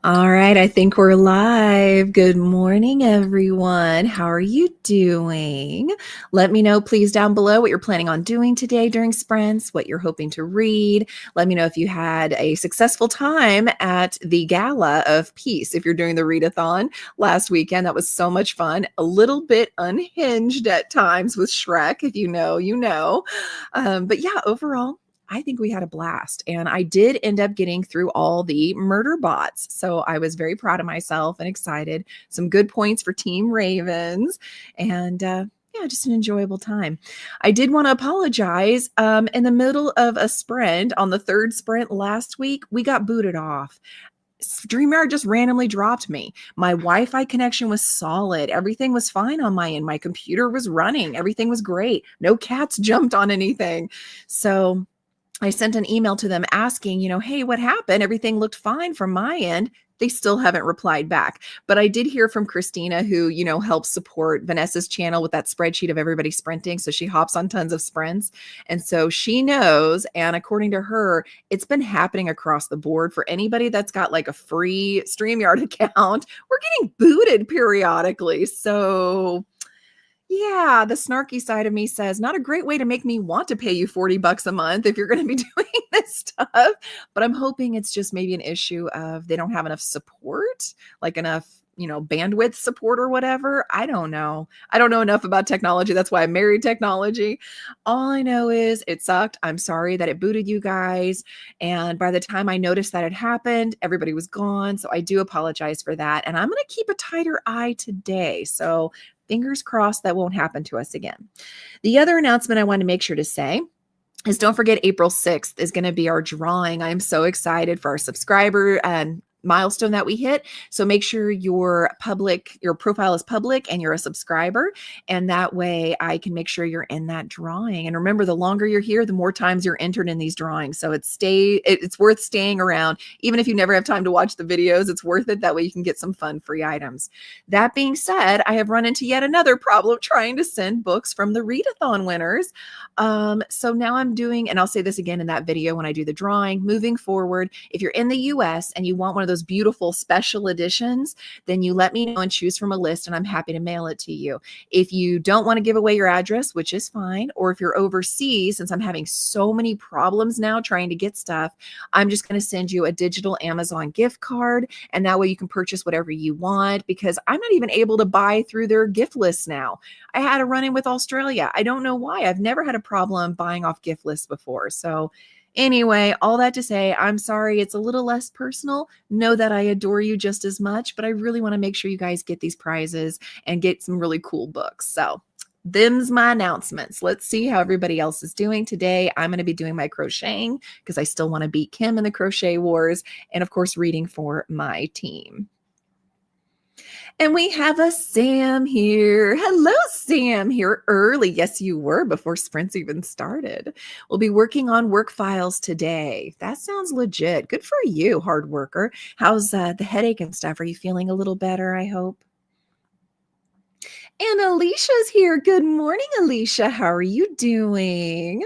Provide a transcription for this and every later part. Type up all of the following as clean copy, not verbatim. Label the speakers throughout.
Speaker 1: All right, I think we're live. Good morning, everyone. How are you doing? Let me know, please, down below what you're planning on doing today during sprints, what you're hoping to read. Let me know if you had a successful time at the Gala of Peace. If you're doing the readathon last weekend, that was so much fun. A little bit unhinged at times with Shrek. If you know, you know. But yeah, overall, I think we had a blast. And I did end up getting through all the murder bots. So I was very proud of myself and excited. Some good points for Team Ravens. And yeah, just an enjoyable time. I did want to apologize. In the middle of a sprint, on the third sprint last week, we got booted off. StreamYard just randomly dropped me. My Wi-Fi connection was solid. Everything was fine on my end. My computer was running. Everything was great. No cats jumped on anything. So I sent an email to them asking, hey, what happened? Everything looked fine from my end. They still haven't replied back. But I did hear from Christina, who, helps support Vanessa's channel with that spreadsheet of everybody sprinting. So she hops on tons of sprints. And so she knows. And according to her, it's been happening across the board for anybody that's got like a free StreamYard account. We're getting booted periodically. So yeah, the snarky side of me says, not a great way to make me want to pay you $40 a month if you're going to be doing this stuff. But I'm hoping it's just maybe an issue of they don't have enough support, like enough, bandwidth support or whatever. I don't know. I don't know enough about technology. That's why I married technology. All I know is it sucked. I'm sorry that it booted you guys. And by the time I noticed that it happened, everybody was gone. So I do apologize for that. And I'm going to keep a tighter eye today. So fingers crossed that won't happen to us again. The other announcement I want to make sure to say is don't forget April 6th is going to be our drawing. I'm so excited for our subscriber and milestone that we hit. So make sure your profile is public and you're a subscriber. And that way I can make sure you're in that drawing. And remember, the longer you're here, the more times you're entered in these drawings. So it's worth staying around. Even if you never have time to watch the videos, it's worth it. That way you can get some fun free items. That being said, I have run into yet another problem trying to send books from the readathon winners. So now I'm doing, and I'll say this again in that video when I do the drawing, moving forward, if you're in the US and you want one of those beautiful special editions, then you let me know and choose from a list and I'm happy to mail it to you. If you don't want to give away your address, which is fine, or if you're overseas, since I'm having so many problems now trying to get stuff, I'm just going to send you a digital Amazon gift card. And that way you can purchase whatever you want, because I'm not even able to buy through their gift list now. I had a run-in with Australia. I don't know why. I've never had a problem buying off gift lists before. So anyway, all that to say, I'm sorry it's a little less personal. Know that I adore you just as much, but I really want to make sure you guys get these prizes and get some really cool books. So them's my announcements. Let's see how everybody else is doing today. I'm going to be doing my crocheting because I still want to beat Kim in the crochet wars, and of course, reading for my team. And we have a Sam here. Hello, Sam, here early. Yes, you were before sprints even started. We'll be working on work files today. That sounds legit. Good for you, hard worker. How's the headache and stuff? Are you feeling a little better, I hope? And Alicia's here. Good morning, Alicia. How are you doing?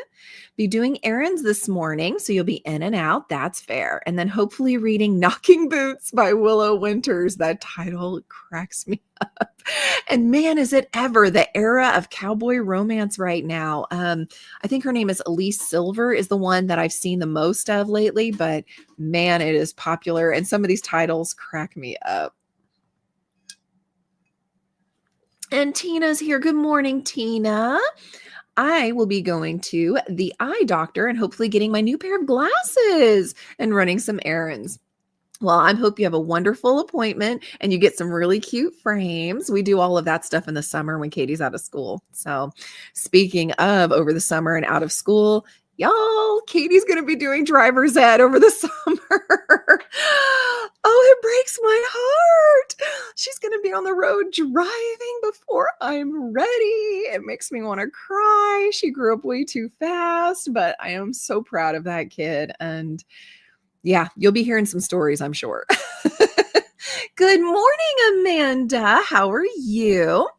Speaker 1: Be doing errands this morning, so you'll be in and out. That's fair. And then hopefully reading Knocking Boots by Willow Winters. That title cracks me up. And man, is it ever the era of cowboy romance right now. I think her name is Elise Silver is the one that I've seen the most of lately, but man, it is popular. And some of these titles crack me up. And Tina's here. Good morning, Tina. I will be going to the eye doctor and hopefully getting my new pair of glasses and running some errands. Well, I hope you have a wonderful appointment and you get some really cute frames. We do all of that stuff in the summer when Katie's out of school. So speaking of over the summer and out of school, y'all, Katie's going to be doing driver's ed over the summer. Oh, it breaks my heart. She's going to be on the road driving before I'm ready. It makes me want to cry. She grew up way too fast, but I am so proud of that kid. And yeah, you'll be hearing some stories, I'm sure. Good morning, Amanda. How are you?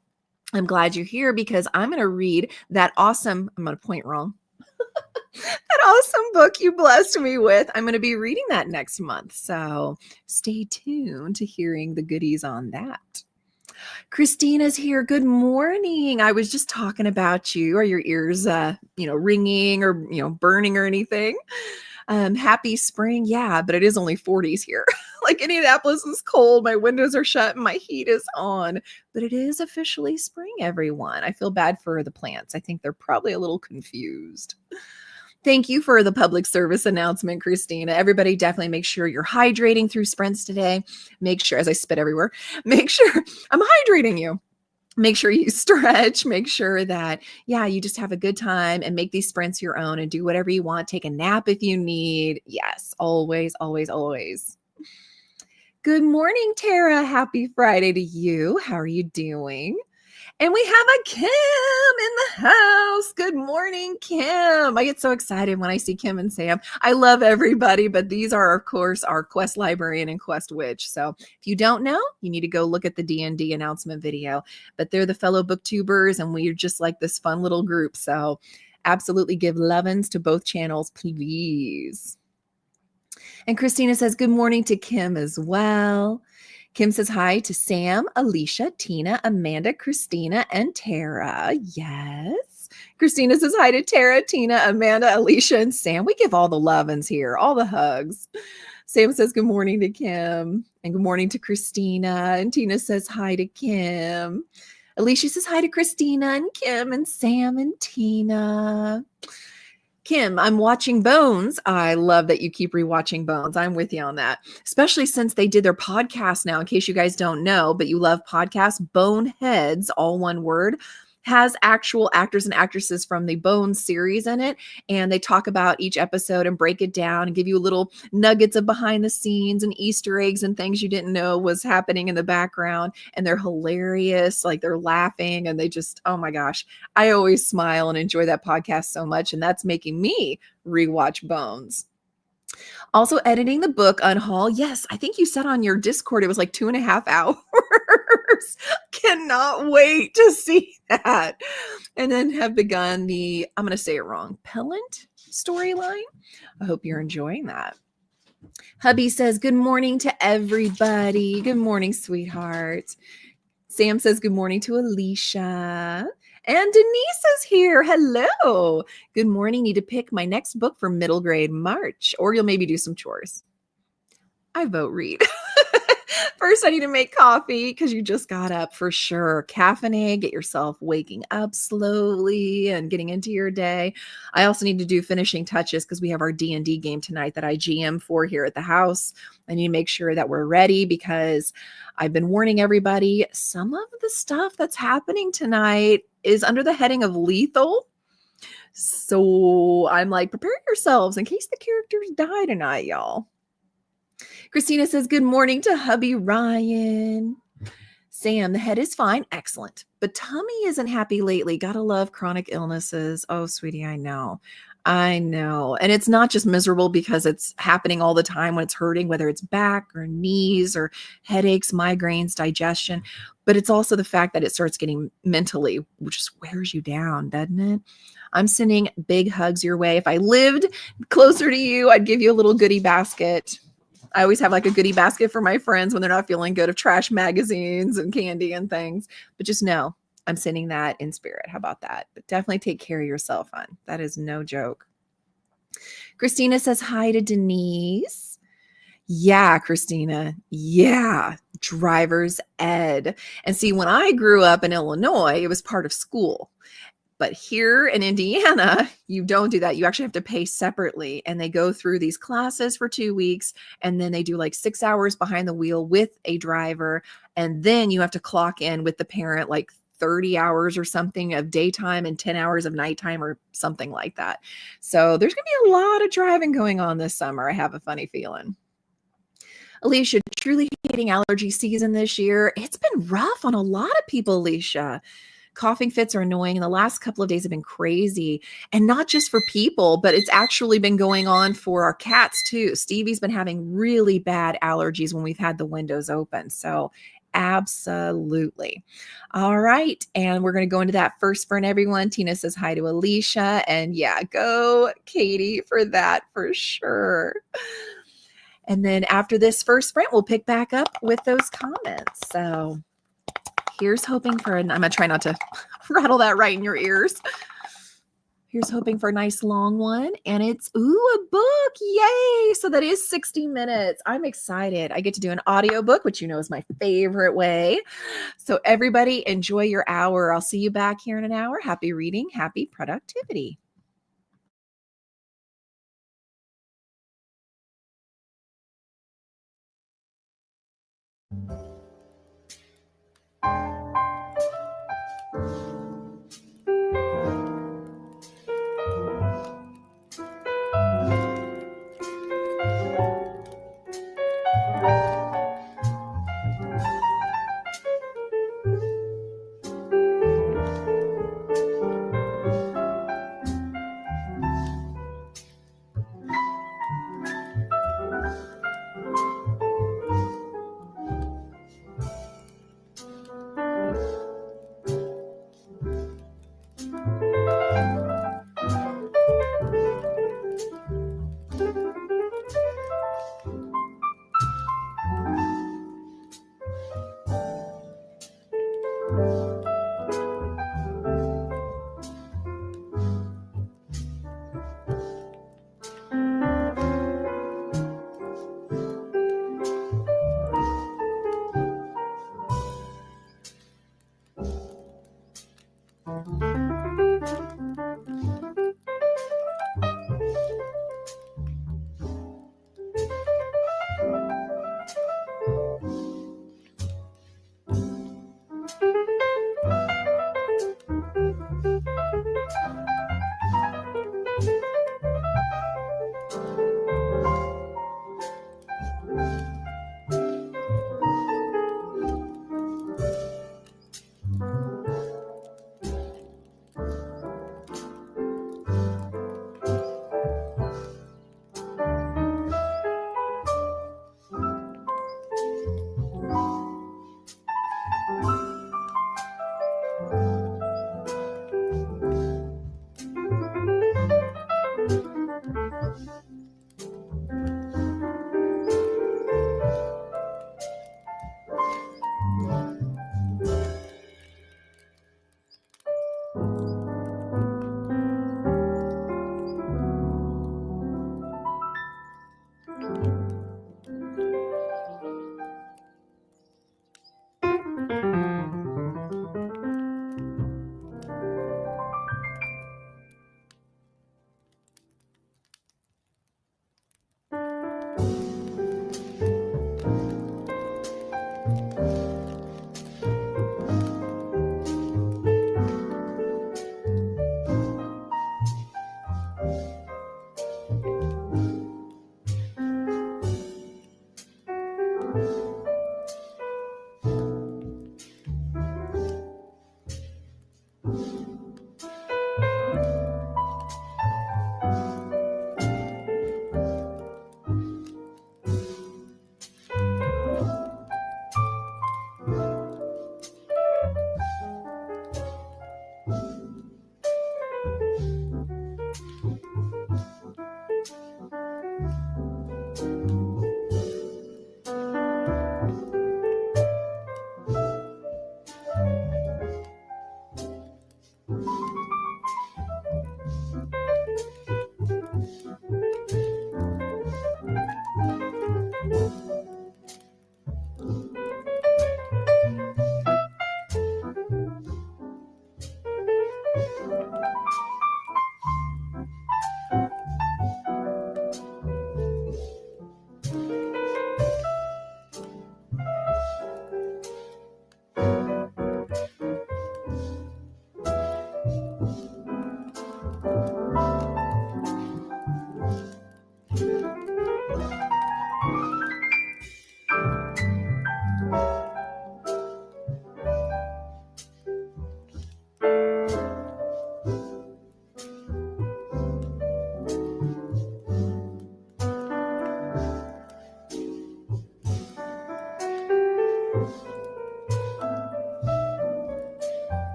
Speaker 1: I'm glad you're here because I'm going to read that awesome, I'm going to point wrong. That awesome book you blessed me with. I'm going to be reading that next month. So stay tuned to hearing the goodies on that. Christina's here. Good morning. I was just talking about you. Are your ears, ringing or, burning or anything? Happy spring. Yeah, but it is only 40s here. Like Indianapolis is cold. My windows are shut and my heat is on, but it is officially spring, everyone. I feel bad for the plants. I think they're probably a little confused. Thank you for the public service announcement, Christina. Everybody definitely make sure you're hydrating through sprints today. Make sure, as I spit everywhere, make sure I'm hydrating you. Make sure you stretch, make sure that, you just have a good time and make these sprints your own and do whatever you want. Take a nap if you need. Yes, always, always, always. Good morning, Tara. Happy Friday to you. How are you doing? And we have a Kim in the house. Good morning, Kim. I get so excited when I see Kim and Sam. I love everybody, but these are, of course, our Quest Librarian and Quest Witch. So if you don't know, you need to go look at the D&D announcement video. But they're the fellow booktubers, and we're just like this fun little group. So absolutely give lovin's to both channels, please. And Christina says, good morning to Kim as well. Kim says hi to Sam, Alicia, Tina, Amanda, Christina, and Tara. Yes. Christina says hi to Tara, Tina, Amanda, Alicia, and Sam. We give all the lovin's here, all the hugs. Sam says good morning to Kim and good morning to Christina. And Tina says hi to Kim. Alicia says hi to Christina and Kim and Sam and Tina. Kim, I'm watching Bones. I love that you keep rewatching Bones. I'm with you on that, especially since they did their podcast now. In case you guys don't know, but you love podcasts, Boneheads, all one word, has actual actors and actresses from the Bones series in it. And they talk about each episode and break it down and give you little nuggets of behind the scenes and Easter eggs and things you didn't know was happening in the background. And they're hilarious. Like they're laughing and they just, oh my gosh, I always smile and enjoy that podcast so much. And that's making me rewatch Bones. Also editing the book Unhaul. Yes, I think you said on your Discord it was like 2.5 hours. Cannot wait to see that. And then have begun the, I'm going to say it wrong, Pellant storyline. I hope you're enjoying that. Hubby says, good morning to everybody. Good morning, sweetheart. Sam says, good morning to Alicia. And Denise is here. Hello. Good morning. Need to pick my next book for middle grade March, or you'll maybe do some chores. I vote read. First, I need to make coffee because you just got up for sure. Caffeinate, get yourself waking up slowly and getting into your day. I also need to do finishing touches because we have our D&D game tonight that I GM for here at the house. I need to make sure that we're ready because I've been warning everybody. Some of the stuff that's happening tonight is under the heading of lethal. So I'm like, prepare yourselves in case the characters die tonight, y'all. Christina says, good morning to hubby Ryan. Sam, the head is fine. Excellent. But tummy isn't happy lately. Gotta love chronic illnesses. Oh, sweetie, I know. And it's not just miserable because it's happening all the time when it's hurting, whether it's back or knees or headaches, migraines, digestion. But it's also the fact that it starts getting mentally, which just wears you down, doesn't it? I'm sending big hugs your way. If I lived closer to you, I'd give you a little goodie basket. I always have like a goodie basket for my friends when they're not feeling good of trash magazines and candy and things. But just know I'm sending that in spirit. How about that? But definitely take care of yourself, hon. That is no joke. Christina says hi to Denise. Yeah, Christina. Yeah. Driver's ed. And see, when I grew up in Illinois, it was part of school. But here in Indiana, you don't do that. You actually have to pay separately. And they go through these classes for 2 weeks. And then they do like 6 hours behind the wheel with a driver. And then you have to clock in with the parent like 30 hours or something of daytime and 10 hours of nighttime or something like that. So there's going to be a lot of driving going on this summer. I have a funny feeling. Alicia, truly hating allergy season this year. It's been rough on a lot of people, Alicia. Coughing fits are annoying, and the last couple of days have been crazy. And not just for people, but it's actually been going on for our cats too. Stevie's been having really bad allergies when we've had the windows open. So Absolutely. All right. And we're going to go into that first sprint, everyone. Tina says hi to Alicia. And yeah, go Katie for that for sure. And then after this first sprint, we'll pick back up with those comments. So here's hoping for, I'm going to try not to rattle that right in your ears. Here's hoping for a nice long one. And it's, ooh, a book. Yay. So that is 60 minutes. I'm excited. I get to do an audiobook, which you know is my favorite way. So everybody enjoy your hour. I'll see you back here in an hour. Happy reading. Happy productivity.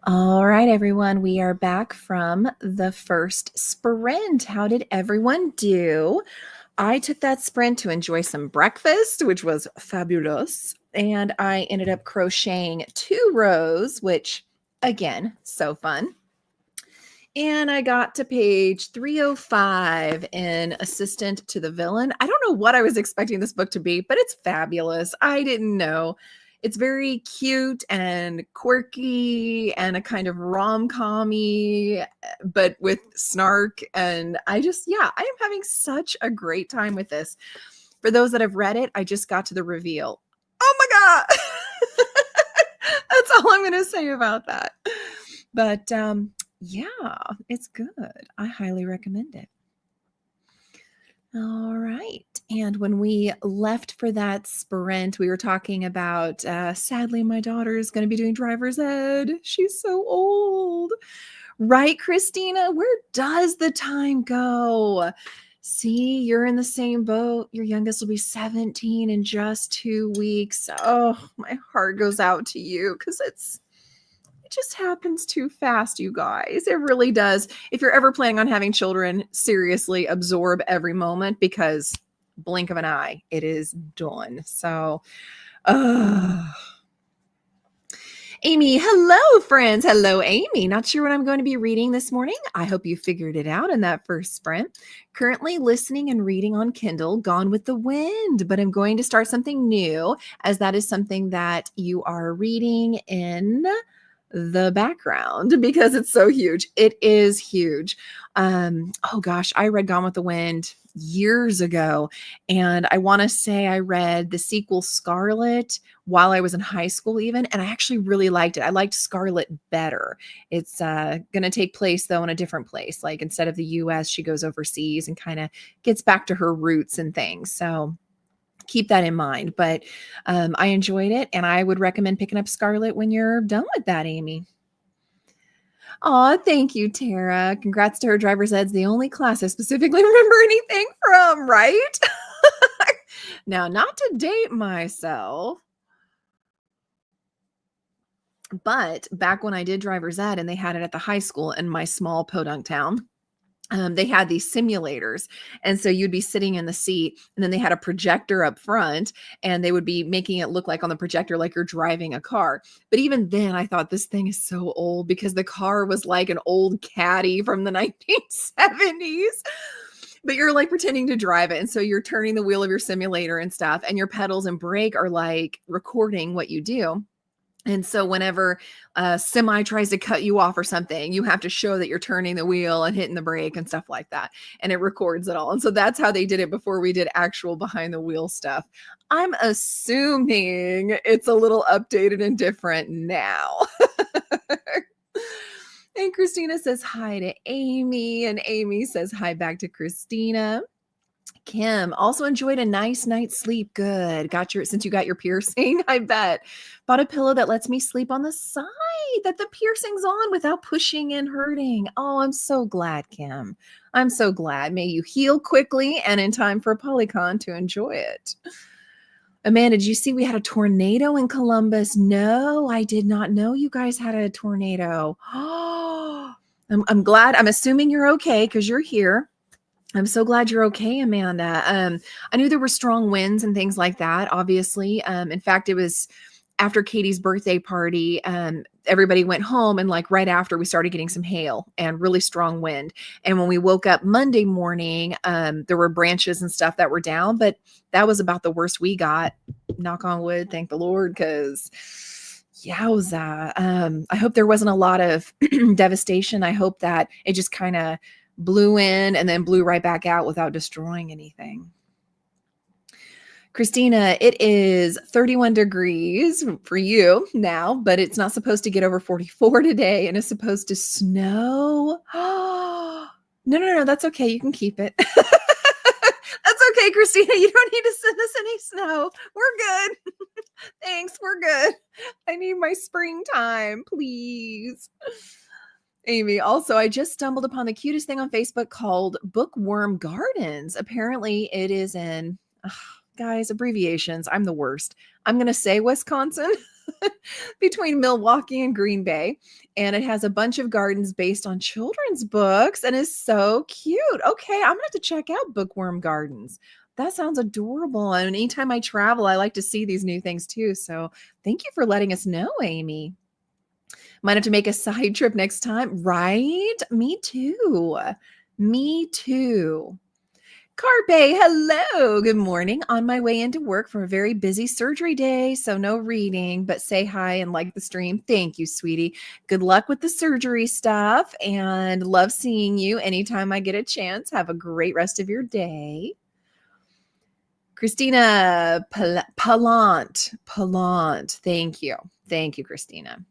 Speaker 1: All right, everyone, we are back from the first sprint. How did everyone do? I took that sprint to enjoy some breakfast, which was fabulous. And I ended up crocheting 2 rows, which, again, so fun. And I got to page 305 in Assistant to the Villain. I don't know what I was expecting this book to be, but it's fabulous. I didn't know. It's very cute and quirky and a kind of rom-com-y, but with snark. And I am having such a great time with this. For those that have read it, I just got to the reveal. Oh my God. That's all I'm going to say about that. But yeah, it's good. I highly recommend it. All right. And when we left for that sprint, we were talking about sadly, my daughter is going to be doing driver's ed. She's so old. Right, Christina? Where does the time go? See, you're in the same boat. Your youngest will be 17 in just 2 weeks. Oh, my heart goes out to you because it just happens too fast, you guys. It really does. If you're ever planning on having children, seriously absorb every moment because blink of an eye, it is done. So, Amy, hello, friends. Hello, Amy. Not sure what I'm going to be reading this morning. I hope you figured it out in that first sprint. Currently listening and reading on Kindle, Gone with the Wind, but I'm going to start something new as that is something that you are reading in the background because it's so huge. It is huge. Oh gosh, I read Gone with the Wind years ago, and I want to say I read the sequel Scarlet while I was in high school even, and I actually really liked it. I liked Scarlet better. It's going to take place though in a different place. Like instead of the US, she goes overseas and kind of gets back to her roots and things. So keep that in mind. But I enjoyed it, and I would recommend picking up Scarlet when you're done with that, Amy. Aw, thank you, Tara. Congrats to her driver's ed's the only class I specifically remember anything from, right? Now, not to date myself, but back when I did driver's ed and they had it at the high school in my small podunk town, they had these simulators. And so you'd be sitting in the seat, and then they had a projector up front, and they would be making it look like on the projector like you're driving a car. But even then, I thought this thing is so old because the car was like an old caddy from the 1970s. But you're like pretending to drive it. And so you're turning the wheel of your simulator and stuff, and your pedals and brake are like recording what you do. And so whenever a semi tries to cut you off or something, you have to show that you're turning the wheel and hitting the brake and stuff like that. And it records it all. And so that's how they did it before we did actual behind the wheel stuff. I'm assuming it's a little updated and different now. And Christina says hi to Amy, and Amy says hi back to Christina. Kim also enjoyed a nice night's sleep. Good. Since you got your piercing, I bet. Bought a pillow that lets me sleep on the side that the piercing's on without pushing and hurting. Oh, I'm so glad, Kim. I'm so glad. May you heal quickly and in time for Polycon to enjoy it. Amanda, did you see we had a tornado in Columbus? No, I did not know you guys had a tornado. Oh, I'm glad. I'm assuming you're okay because you're here. I'm so glad you're okay, Amanda. I knew there were strong winds and things like that, obviously. In fact, it was after Katie's birthday party. Everybody went home, and like right after, we started getting some hail and really strong wind. And when we woke up Monday morning, there were branches and stuff that were down, but that was about the worst we got. Knock on wood, thank the Lord, because yowza. I hope there wasn't a lot of devastation. I hope that it just kind of blew in and then blew right back out without destroying anything. Christina, it is 31 degrees for you now, but it's not supposed to get over 44 today, and it's supposed to snow. No, that's okay. You can keep it. That's okay, Christina. You don't need to send us any snow. We're good. Thanks. We're good. I need my springtime, please. Amy, also, I just stumbled upon the cutest thing on Facebook called Bookworm Gardens. Apparently, it is in, guys, abbreviations. I'm the worst. I'm going to say Wisconsin between Milwaukee and Green Bay. And it has a bunch of gardens based on children's books and is so cute. Okay, I'm gonna have to check out Bookworm Gardens. That sounds adorable. And anytime I travel, I like to see these new things too. So thank you for letting us know, Amy. Might have to make a side trip next time, right? Me too. Me too. Carpe, hello. Good morning. On my way into work from a very busy surgery day, so no reading, but say hi and like the stream. Thank you, sweetie. Good luck with the surgery stuff and love seeing you anytime I get a chance. Have a great rest of your day. Christina Palant. Thank you. Thank you, Christina.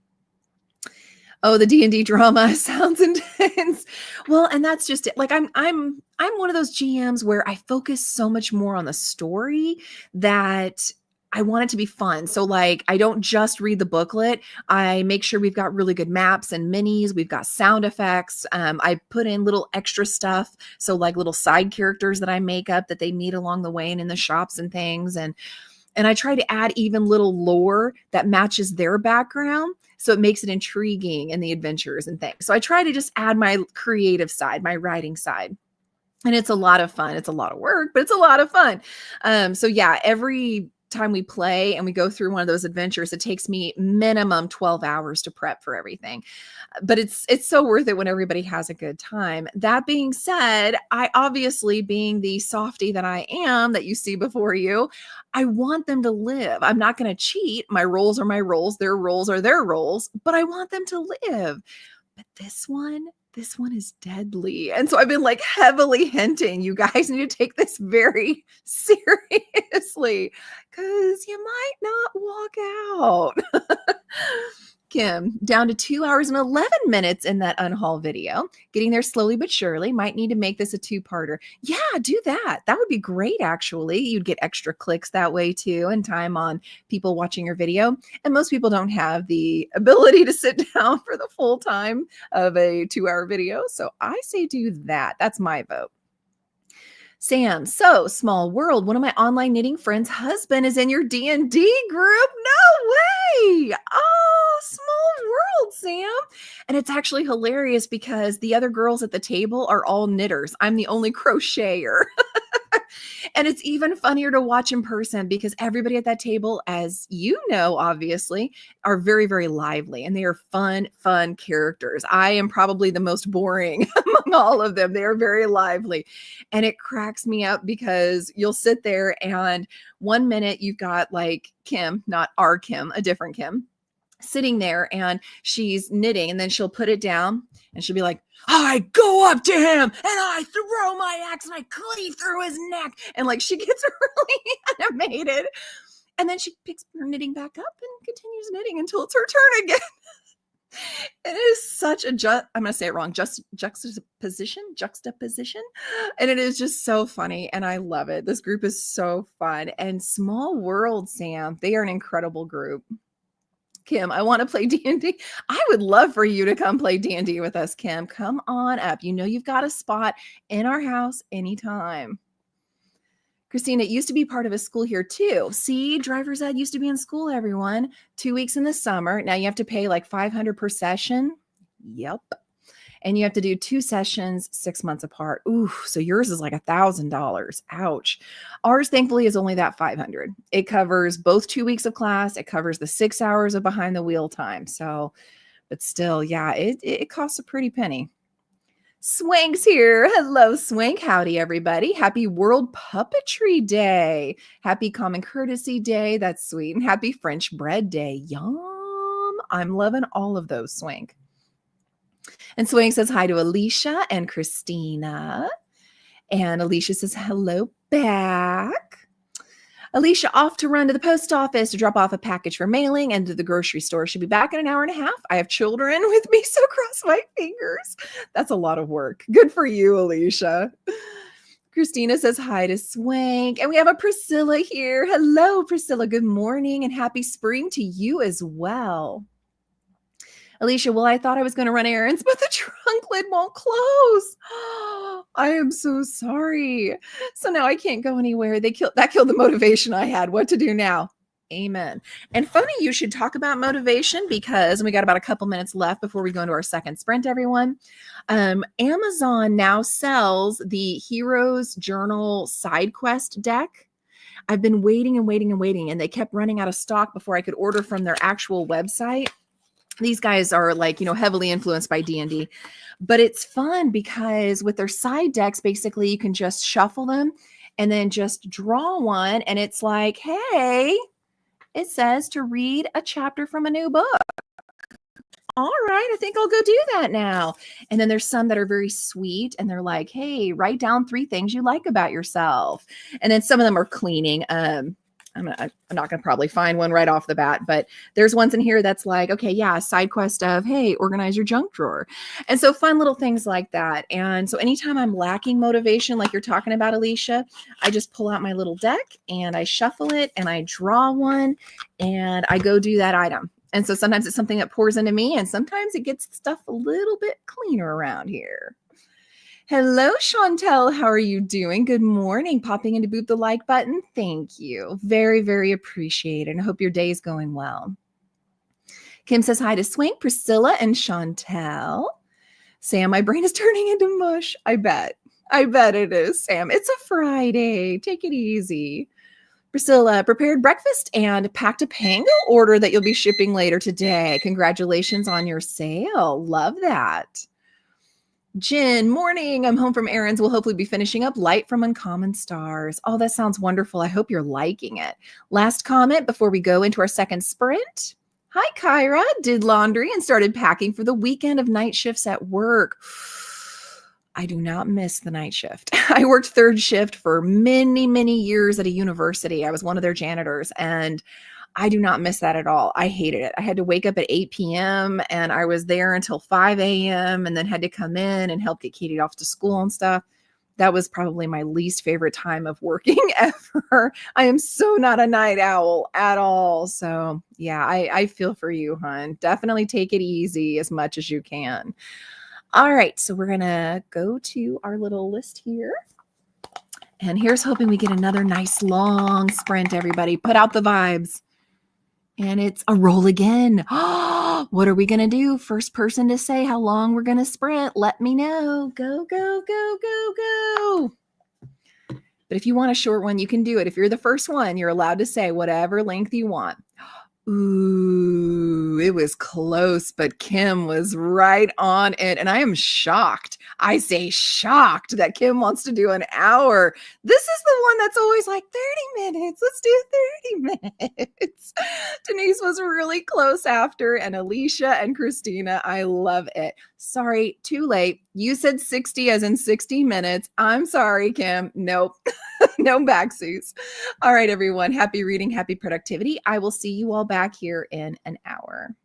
Speaker 1: Oh, the D&D drama sounds intense. Well, and that's just it. Like I'm one of those GMs where I focus so much more on the story that I want it to be fun. So like I don't just read the booklet. I make sure we've got really good maps and minis. We've got sound effects. I put in little extra stuff. So like little side characters that I make up that they meet along the way and in the shops and things. And I try to add even little lore that matches their background. So it makes it intriguing in the adventures and things. So I try to just add my creative side, my writing side. And it's a lot of fun. It's a lot of work, but it's a lot of fun. So yeah, every time we play and we go through one of those adventures, it takes me minimum 12 hours to prep for everything. But it's so worth it when everybody has a good time. That being said, I obviously, being the softie that I am that you see before you, I want them to live. I'm not going to cheat. My roles are my roles. Their roles are their roles, but I want them to live. But this one is deadly. And so I've been like heavily hinting, you guys need to take this very seriously because you might not walk out. Kim, down to 2 hours and 11 minutes in that unhaul video. Getting there slowly but surely. Might need to make this a two-parter. Yeah, do that. That would be great, actually. You'd get extra clicks that way too and time on people watching your video. And most people don't have the ability to sit down for the full time of a 2-hour video. So I say do that. That's my vote. Sam, so small world. One of my online knitting friends' husband is in your D&D group. No way. Oh, small world, Sam. And it's actually hilarious because the other girls at the table are all knitters. I'm the only crocheter. And it's even funnier to watch in person because everybody at that table, as you know, obviously, are very, very lively and they are fun characters. I am probably the most boring among all of them. They are very lively. And it cracks me up because you'll sit there and 1 minute you've got like Kim, not our Kim, a different Kim, sitting there and she's knitting and then she'll put it down and she'll be like, I go up to him and I throw my axe and I cleave through his neck. And like she gets really animated. And then she picks her knitting back up and continues knitting until it's her turn again. It is such a, I'm going to say it wrong, juxtaposition. And it is just so funny. And I love it. This group is so fun. And Small World, Sam, they are an incredible group. Kim, I want to play D&D. I would love for you to come play D&D with us, Kim. Come on up. You know you've got a spot in our house anytime. Christina, it used to be part of a school here too. See, driver's ed used to be in school, everyone. 2 weeks in the summer. Now you have to pay like $500 per session. Yep. And you have to do 2 sessions 6 months apart. Ooh, so yours is like $1,000. Ouch. Ours, thankfully, is only that $500. It covers both 2 weeks of class. It covers the 6 hours of behind the wheel time. So, but still, yeah, it costs a pretty penny. Swank's here. Hello, Swank. Howdy, everybody. Happy World Puppetry Day. Happy Common Courtesy Day. That's sweet. And happy French Bread Day. Yum. I'm loving all of those, Swank. And Swank says hi to Alicia and Christina. And Alicia says hello back. Alicia off to run to the post office to drop off a package for mailing and to the grocery store. She'll be back in an hour and a half. I have children with me, so cross my fingers. That's a lot of work. Good for you, Alicia. Christina says hi to Swank. And we have a Priscilla here. Hello, Priscilla. Good morning and happy spring to you as well. Alicia, well, I thought I was going to run errands, but the trunk lid won't close. I am so sorry. So now I can't go anywhere. That killed the motivation I had. What to do now? Amen. And funny, you should talk about motivation because we got about a couple minutes left before we go into our second sprint, everyone. Amazon now sells the Heroes Journal side quest deck. I've been waiting and waiting and waiting, and they kept running out of stock before I could order from their actual website. These guys are like, heavily influenced by D&D, but it's fun because with their side decks, basically you can just shuffle them and then just draw one. And it's like, hey, it says to read a chapter from a new book. All right, I think I'll go do that now. And then there's some that are very sweet and they're like, hey, write down 3 things you like about yourself. And then some of them are cleaning. I'm not going to probably find one right off the bat, but there's ones in here that's like, okay, yeah, side quest of, hey, organize your junk drawer. And so fun little things like that. And so anytime I'm lacking motivation, like you're talking about, Alicia, I just pull out my little deck and I shuffle it and I draw one and I go do that item. And so sometimes it's something that pours into me and sometimes it gets stuff a little bit cleaner around here. Hello, Chantel. How are you doing? Good morning. Popping in to boop the like button. Thank you. Very, very appreciated. I hope your day is going well. Kim says hi to Swank, Priscilla, and Chantel. Sam, my brain is turning into mush. I bet it is, Sam. It's a Friday. Take it easy. Priscilla, prepared breakfast and packed a Pango order that you'll be shipping later today. Congratulations on your sale. Love that. Jen, morning. I'm home from errands. We'll hopefully be finishing up Light from Uncommon Stars. Oh, that sounds wonderful. I hope you're liking it. Last comment before we go into our second sprint. Hi, Kyra. Did laundry and started packing for the weekend of night shifts at work. I do not miss the night shift. I worked third shift for many, many years at a university. I was one of their janitors, and I do not miss that at all. I hated it. I had to wake up at 8 p.m. and I was there until 5 a.m. and then had to come in and help get Katie off to school and stuff. That was probably my least favorite time of working ever. I am so not a night owl at all. So yeah, I feel for you, hon. Definitely take it easy as much as you can. All right, so we're going to go to our little list here. And here's hoping we get another nice long sprint, everybody. Put out the vibes. And it's a roll again. What are we going to do? First person to say how long we're going to sprint, let me know. Go, go, go, go, go. But if you want a short one, you can do it. If you're the first one, you're allowed to say whatever length you want. Ooh, it was close, but Kim was right on it. And I am shocked. I say shocked that Kim wants to do an hour. This is the one that's always like 30 minutes. Let's do 30 minutes. Denise was really close after, and Alicia and Christina. I love it. Sorry, too late. You said 60 as in 60 minutes. I'm sorry, Kim. Nope. No backsuits. All right, everyone. Happy reading, happy productivity. I will see you all back here in an hour.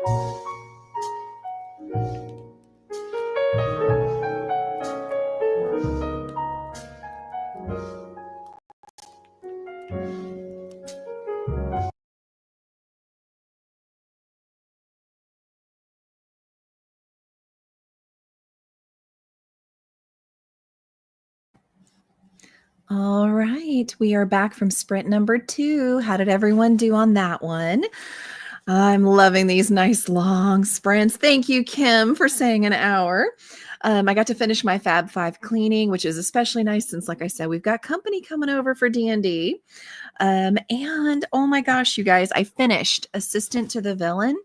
Speaker 1: All right, we are back from sprint number 2. How did everyone do on that one? I'm loving these nice long sprints. Thank you, Kim, for saying an hour. I got to finish my Fab 5 cleaning, which is especially nice since, like I said, we've got company coming over for D&D. And oh my gosh, you guys, I finished Assistant to the Villain.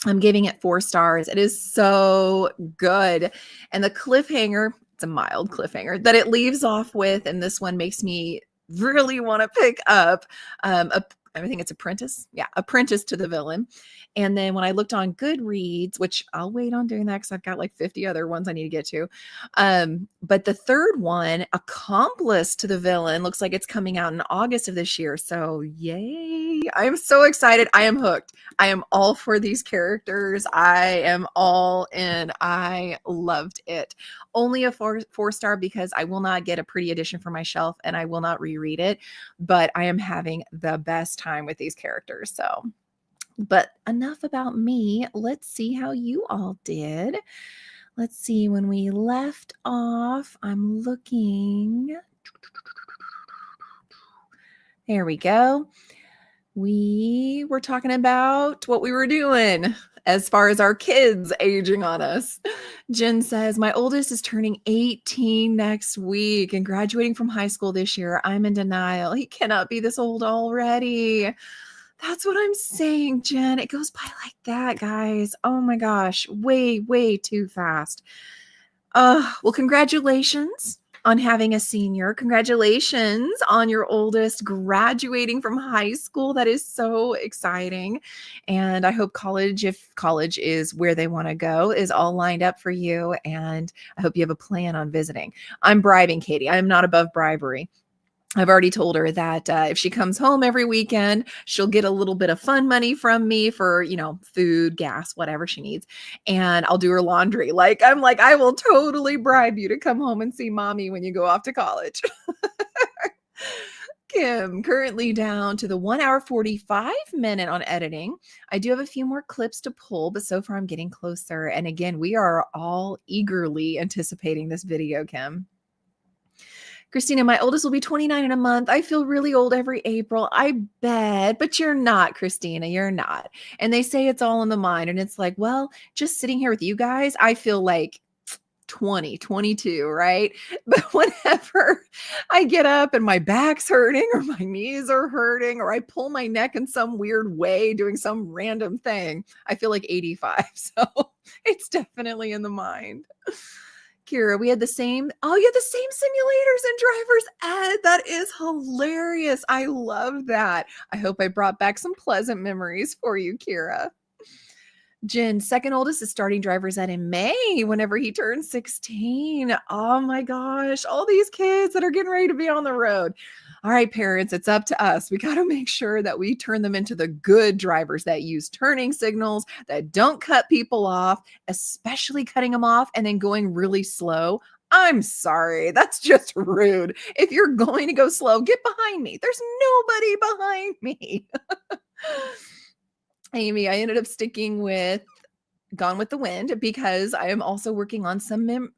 Speaker 1: I'm giving it 4 stars. It is so good. And the cliffhanger, it's a mild cliffhanger that it leaves off with, and this one makes me really want to pick up I think it's Apprentice. Yeah, Apprentice to the Villain. And then when I looked on Goodreads, which I'll wait on doing that because I've got like 50 other ones I need to get to. But the third one, Accomplice to the Villain, looks like it's coming out in August of this year. So yay. I'm so excited. I am hooked. I am all for these characters. I am all in. I loved it. Only a 4-star because I will not get a pretty edition for my shelf and I will not reread it. But I am having the best time with these characters. So, but enough about me. Let's see how you all did. Let's see, when we left off, I'm looking. There we go. We were talking about what we were doing as far as our kids aging on us. Jen says, my oldest is turning 18 next week and graduating from high school this year. I'm in denial. He cannot be this old already. That's what I'm saying, Jen. It goes by like that, guys. Oh my gosh. Way, way too fast. Well, congratulations on having a senior. Congratulations on your oldest graduating from high school. That is so exciting. And I hope college, if college is where they want to go, is all lined up for you. And I hope you have a plan on visiting. I'm bribing Katie. I am not above bribery. I've already told her that if she comes home every weekend, she'll get a little bit of fun money from me for, food, gas, whatever she needs. And I'll do her laundry. I'm like, I will totally bribe you to come home and see mommy when you go off to college. Kim, currently down to the 1 hour 45 minute on editing. I do have a few more clips to pull, but so far I'm getting closer. And again, we are all eagerly anticipating this video, Kim. Christina, my oldest will be 29 in a month. I feel really old every April. I bet, but you're not, Christina. You're not. And they say it's all in the mind. And it's like, well, just sitting here with you guys, I feel like 20, 22, right? But whenever I get up and my back's hurting or my knees are hurting or I pull my neck in some weird way doing some random thing, I feel like 85. So it's definitely in the mind. Kira, you had the same simulators and driver's ed. That is hilarious. I love that. I hope I brought back some pleasant memories for you, Kira. Jen, second oldest is starting driver's ed in May whenever he turns 16. Oh my gosh, all these kids that are getting ready to be on the road. All right, parents, it's up to us. We got to make sure that we turn them into the good drivers that use turning signals, that don't cut people off, especially cutting them off and then going really slow. I'm sorry. That's just rude. If you're going to go slow, get behind me. There's nobody behind me. Amy, I ended up sticking with Gone with the Wind because I am also working on some memory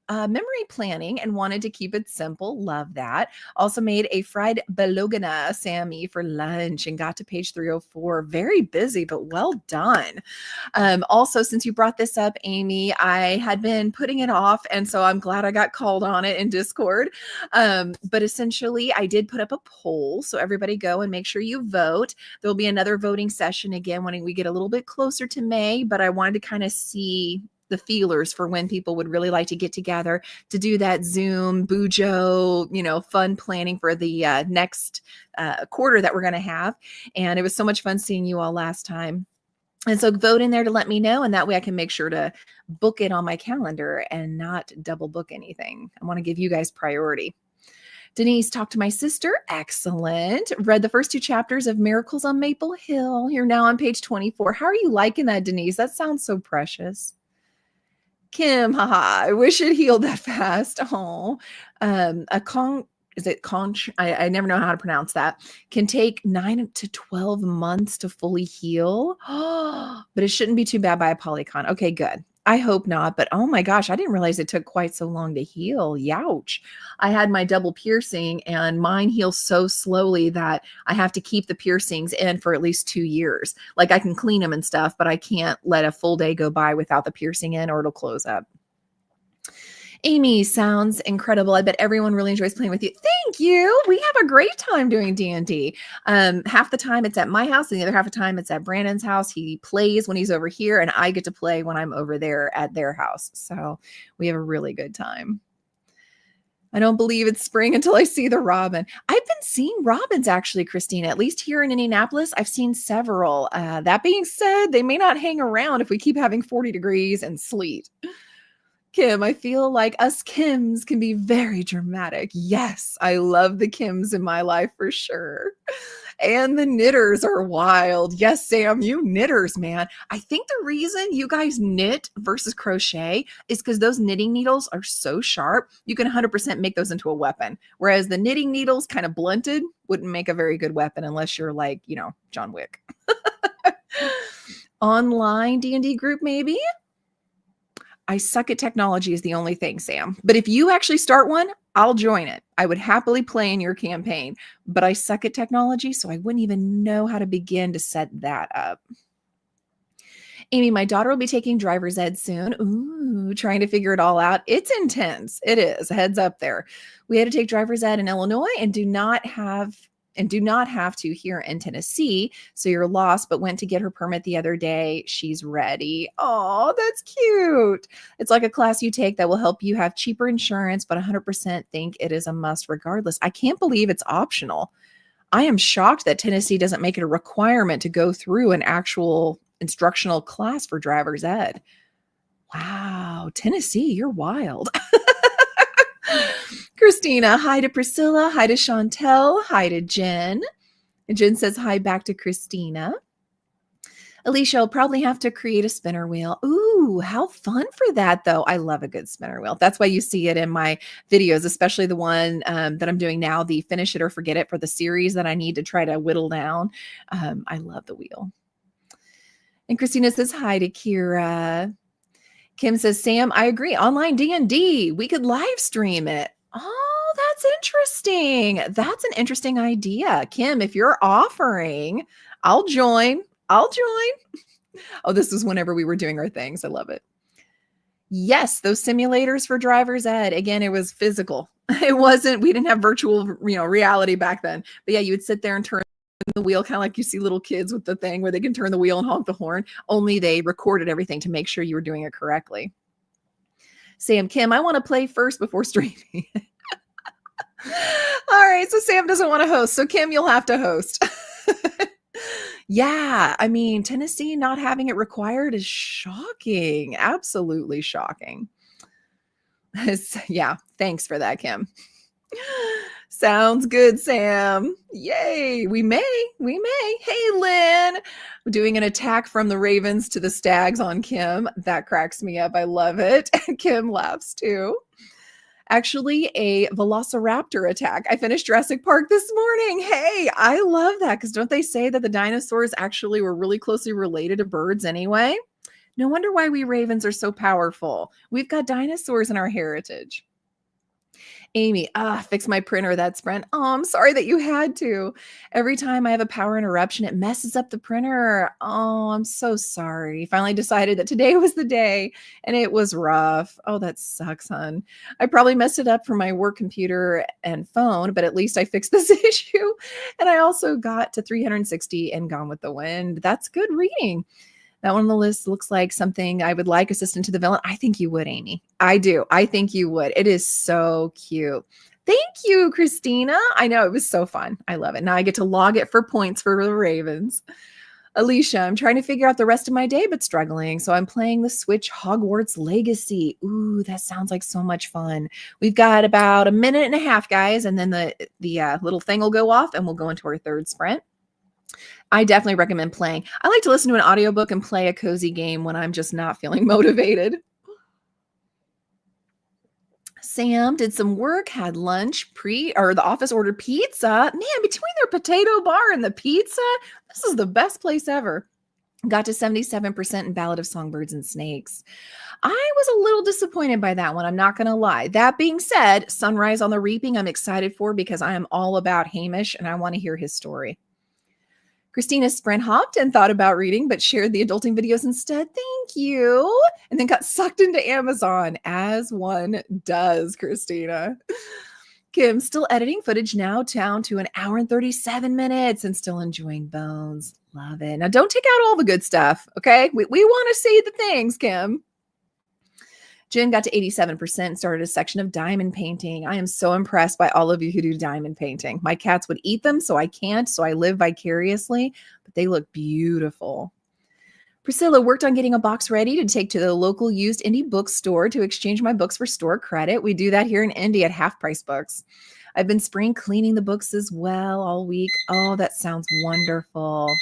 Speaker 1: planning and wanted to keep it simple. Love that. Also made a fried bologna Sammy for lunch and got to page 304. Very busy, but well done. Also, since you brought this up, Amy, I had been putting it off, and so I'm glad I got called on it in Discord. But essentially, I did put up a poll, so everybody go and make sure you vote. There'll be another voting session again when we get a little bit closer to May, but I wanted to kind of see the feelers for when people would really like to get together to do that Zoom Bujo, fun planning for the next quarter that we're going to have. And it was so much fun seeing you all last time. And so vote in there to let me know. And that way I can make sure to book it on my calendar and not double book anything. I want to give you guys priority. Denise, talked to my sister. Excellent. Read the first 2 chapters of Miracles on Maple Hill. You're now on page 24. How are you liking that, Denise? That sounds so precious. Kim, haha, I wish it healed that fast. Oh, is it conch? I never know how to pronounce that. Can take 9 to 12 months to fully heal. But it shouldn't be too bad by a polycon. Okay, good. I hope not. But oh my gosh, I didn't realize it took quite so long to heal. Youch. I had my double piercing and mine heals so slowly that I have to keep the piercings in for at least 2 years. Like I can clean them and stuff, but I can't let a full day go by without the piercing in or it'll close up. Amy, sounds incredible. I bet everyone really enjoys playing with you. Thank you. We have a great time doing D&D. Half the time it's at my house, and the other half of the time it's at Brandon's house. He plays when he's over here, and I get to play when I'm over there at their house. So we have a really good time. I don't believe it's spring until I see the robin. I've been seeing robins actually, Christina, at least here in Indianapolis. I've seen several. That being said, they may not hang around if we keep having 40 degrees and sleet. Kim, I feel like us Kims can be very dramatic. Yes, I love the Kims in my life for sure. And the knitters are wild. Yes, Sam, you knitters, man. I think the reason you guys knit versus crochet is because those knitting needles are so sharp, you can 100% make those into a weapon. Whereas the knitting needles, kind of blunted, wouldn't make a very good weapon unless you're like, John Wick. Online D&D group, maybe? I suck at technology is the only thing, Sam. But if you actually start one, I'll join it. I would happily play in your campaign, but I suck at technology, so I wouldn't even know how to begin to set that up. Amy, my daughter will be taking driver's ed soon. Ooh, trying to figure it all out. It's intense. It is. Heads up there. We had to take driver's ed in Illinois and do not have to here in Tennessee. So you're lost, but went to get her permit the other day. She's ready. Oh, that's cute. It's like a class you take that will help you have cheaper insurance, but 100% think it is a must regardless. I can't believe it's optional. I am shocked that Tennessee doesn't make it a requirement to go through an actual instructional class for driver's ed. Wow, Tennessee, you're wild. Christina, hi to Priscilla, hi to Chantel, hi to Jen. And Jen says hi back to Christina. Alicia will probably have to create a spinner wheel. Ooh, how fun for that, though. I love a good spinner wheel. That's why you see it in my videos, especially the one that I'm doing now, the Finish It or Forget It for the series that I need to try to whittle down. I love the wheel. And Christina says hi to Kira. Kim says, Sam, I agree. Online D&D. We could live stream it. Oh, that's interesting. That's an interesting idea. Kim, if you're offering, I'll join. Oh, this was whenever we were doing our things. I love it. Yes, those simulators for driver's ed. Again, it was physical. We didn't have virtual, reality back then. But yeah, you would sit there and turn the wheel, kind of like you see little kids with the thing where they can turn the wheel and honk the horn. Only they recorded everything to make sure you were doing it correctly. Sam, Kim, I want to play first before streaming. All right, so Sam doesn't want to host. So Kim, you'll have to host. Yeah, I mean, Tennessee not having it required is shocking. Absolutely shocking. Yeah, thanks for that, Kim. Sounds good, Sam. Yay. We may. Hey, Lynn. We're doing an attack from the Ravens to the Stags on Kim. That cracks me up. I love it. And Kim laughs too. Actually, a velociraptor attack. I finished Jurassic Park this morning. Hey, I love that because don't they say that the dinosaurs actually were really closely related to birds anyway? No wonder why we Ravens are so powerful. We've got dinosaurs in our heritage. Amy, fix my printer, that's Brent. Oh, I'm sorry that you had to. Every time I have a power interruption, it messes up the printer. Oh, I'm so sorry. Finally decided that today was the day, and it was rough. Oh, that sucks, hon. I probably messed it up for my work computer and phone, but at least I fixed this issue. And I also got to 360 and Gone with the Wind. That's good reading. That one on the list looks like something I would like. Assistant to the Villain. I think you would, Amy. I do. I think you would. It is so cute. Thank you, Christina. I know it was so fun. I love it. Now I get to log it for points for the Ravens. Alicia, I'm trying to figure out the rest of my day, but struggling. So I'm playing the Switch Hogwarts Legacy. Ooh, that sounds like so much fun. We've got about a minute and a half, guys, and then the little thing will go off and we'll go into our third sprint. I definitely recommend playing. I like to listen to an audiobook and play a cozy game when I'm just not feeling motivated. Sam did some work, had lunch, the office ordered pizza. Man, between their potato bar and the pizza, this is the best place ever. Got to 77% in Ballad of Songbirds and Snakes. I was a little disappointed by that one. I'm not going to lie. That being said, Sunrise on the Reaping, I'm excited for because I am all about Hamish and I want to hear his story. Christina sprint hopped and thought about reading, but shared the adulting videos instead. Thank you. And then got sucked into Amazon, as one does, Christina. Kim, still editing footage now, down to an hour and 37 minutes and still enjoying Bones. Love it. Now, don't take out all the good stuff, okay? We want to see the things, Kim. Jen got to 87% and started a section of diamond painting. I am so impressed by all of you who do diamond painting. My cats would eat them, so I can't, so I live vicariously, but they look beautiful. Priscilla worked on getting a box ready to take to the local used indie bookstore to exchange my books for store credit. We do that here in Indy at Half Price Books. I've been spring cleaning the books as well all week. Oh, that sounds wonderful.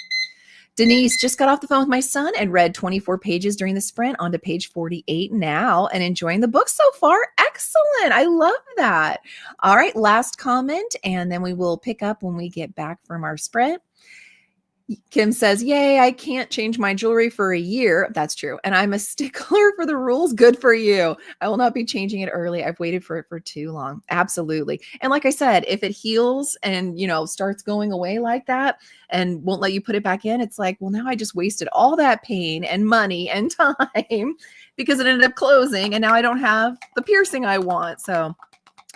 Speaker 1: Denise just got off the phone with my son and read 24 pages during the sprint, on to page 48 now and enjoying the book so far. Excellent. I love that. All right, last comment, and then we will pick up when we get back from our sprint. Kim says, yay, I can't change my jewelry for a year. That's true. And I'm a stickler for the rules. Good for you. I will not be changing it early. I've waited for it for too long. Absolutely. And like I said, if it heals and, starts going away like that and won't let you put it back in, it's like, well, now I just wasted all that pain and money and time because it ended up closing and now I don't have the piercing I want. So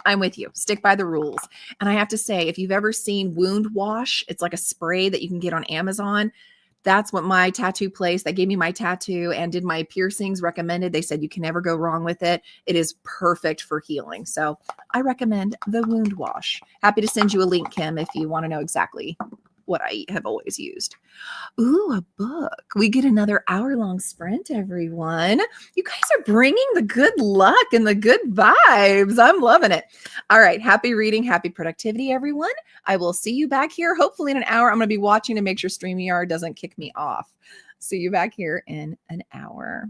Speaker 1: I'm with you. Stick by the rules. And I have to say, if you've ever seen Wound Wash, it's like a spray that you can get on Amazon. That's what my tattoo place that gave me my tattoo and did my piercings recommended. They said you can never go wrong with it. It is perfect for healing. So I recommend the Wound Wash. Happy to send you a link, Kim, if you want to know exactly what I have always used. Ooh, a book. We get another hour-long sprint, everyone. You guys are bringing the good luck and the good vibes. I'm loving it. All right. Happy reading. Happy productivity, everyone. I will see you back here hopefully in an hour. I'm going to be watching to make sure StreamYard doesn't kick me off. See you back here in an hour.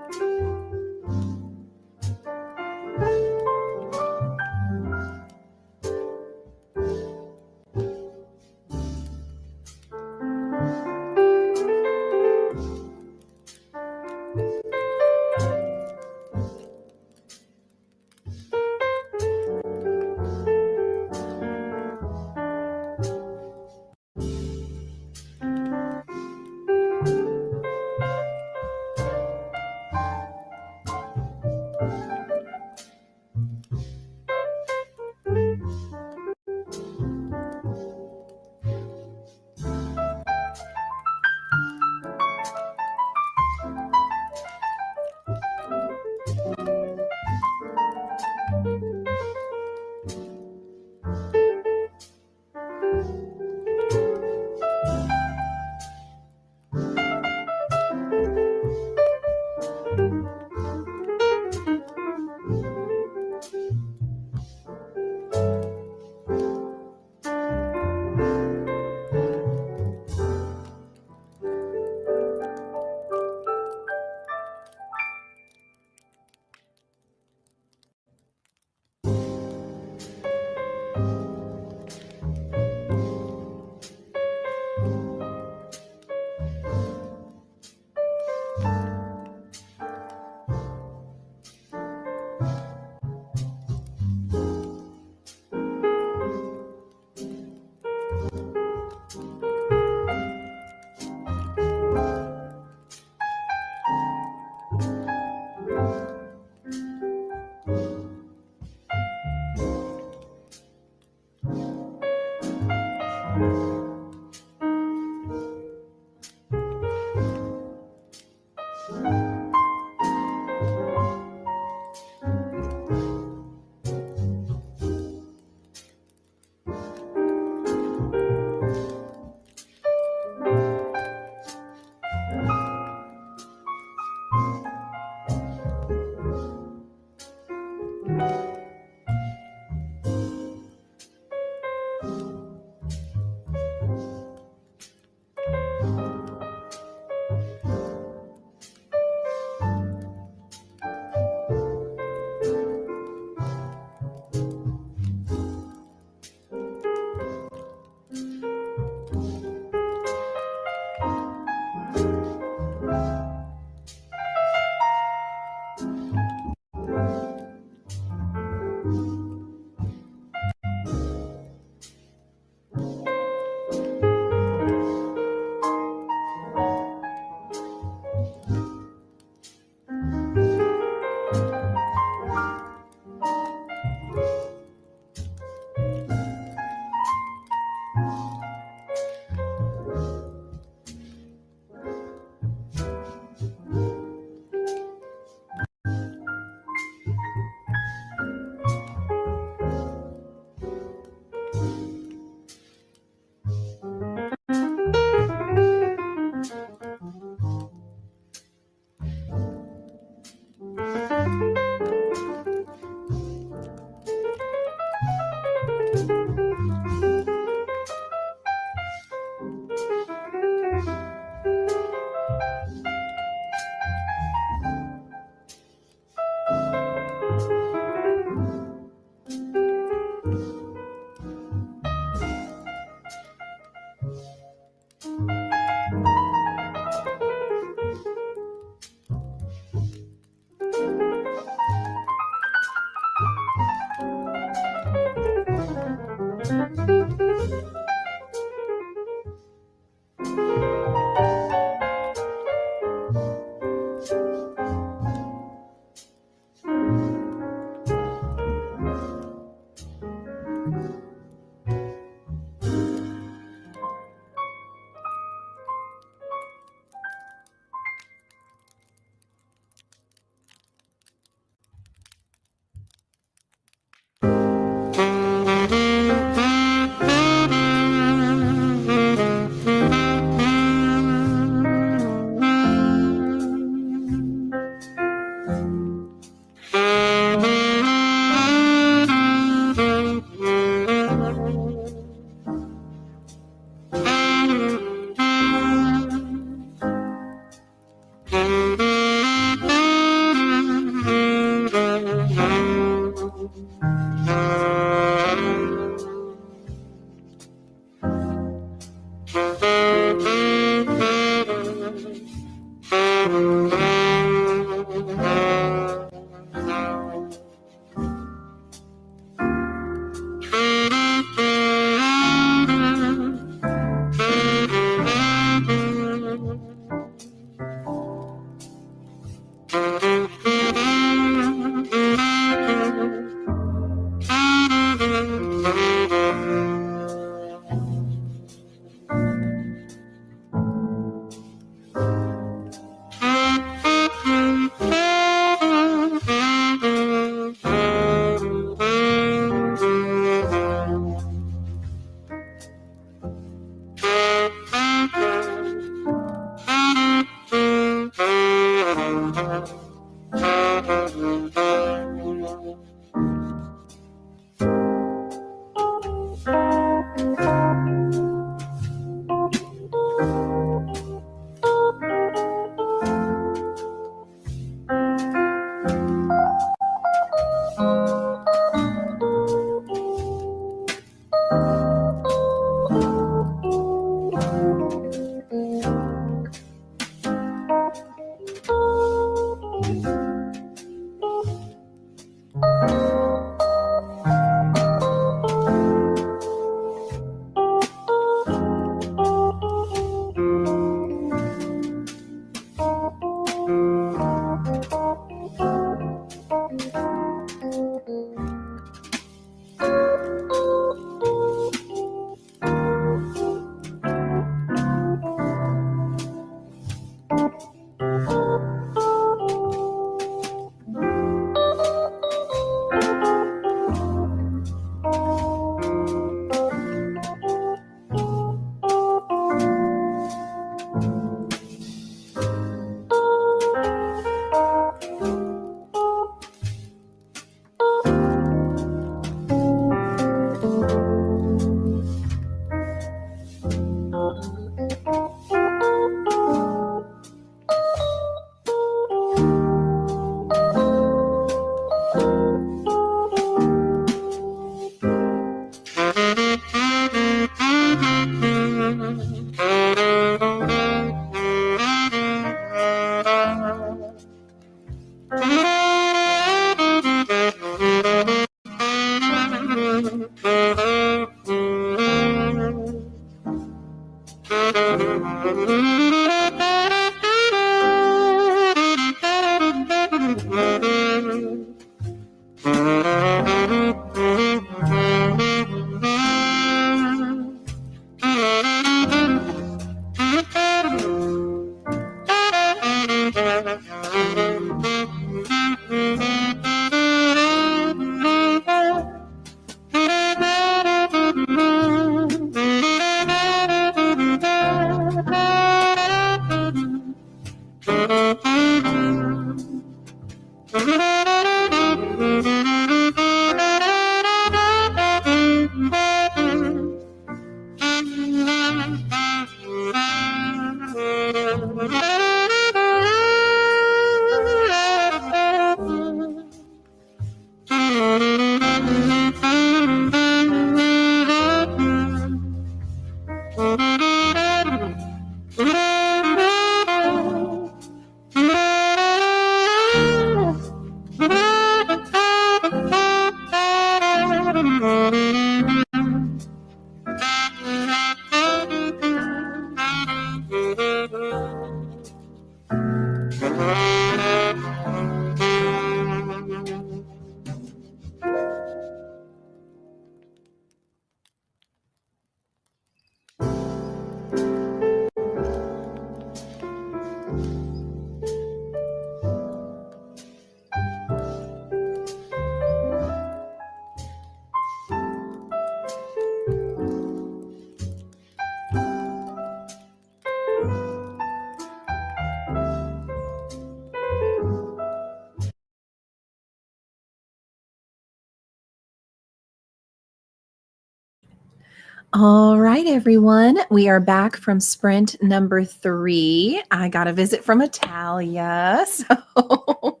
Speaker 1: All right, everyone. We are back from sprint number 3. I got a visit from Italia. So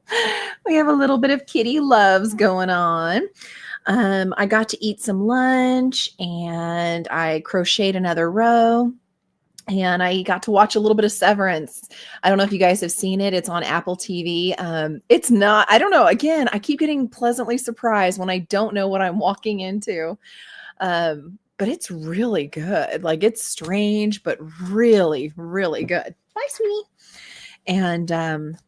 Speaker 1: we have a little bit of kitty loves going on. I got to eat some lunch and I crocheted another row. and I got to watch a little bit of Severance. I don't know if you guys have seen it. It's on Apple TV. It's not, I don't know. Again, I keep getting pleasantly surprised when I don't know what I'm walking into. But it's really good. Like, it's strange, but really, really good. Bye, sweetie. And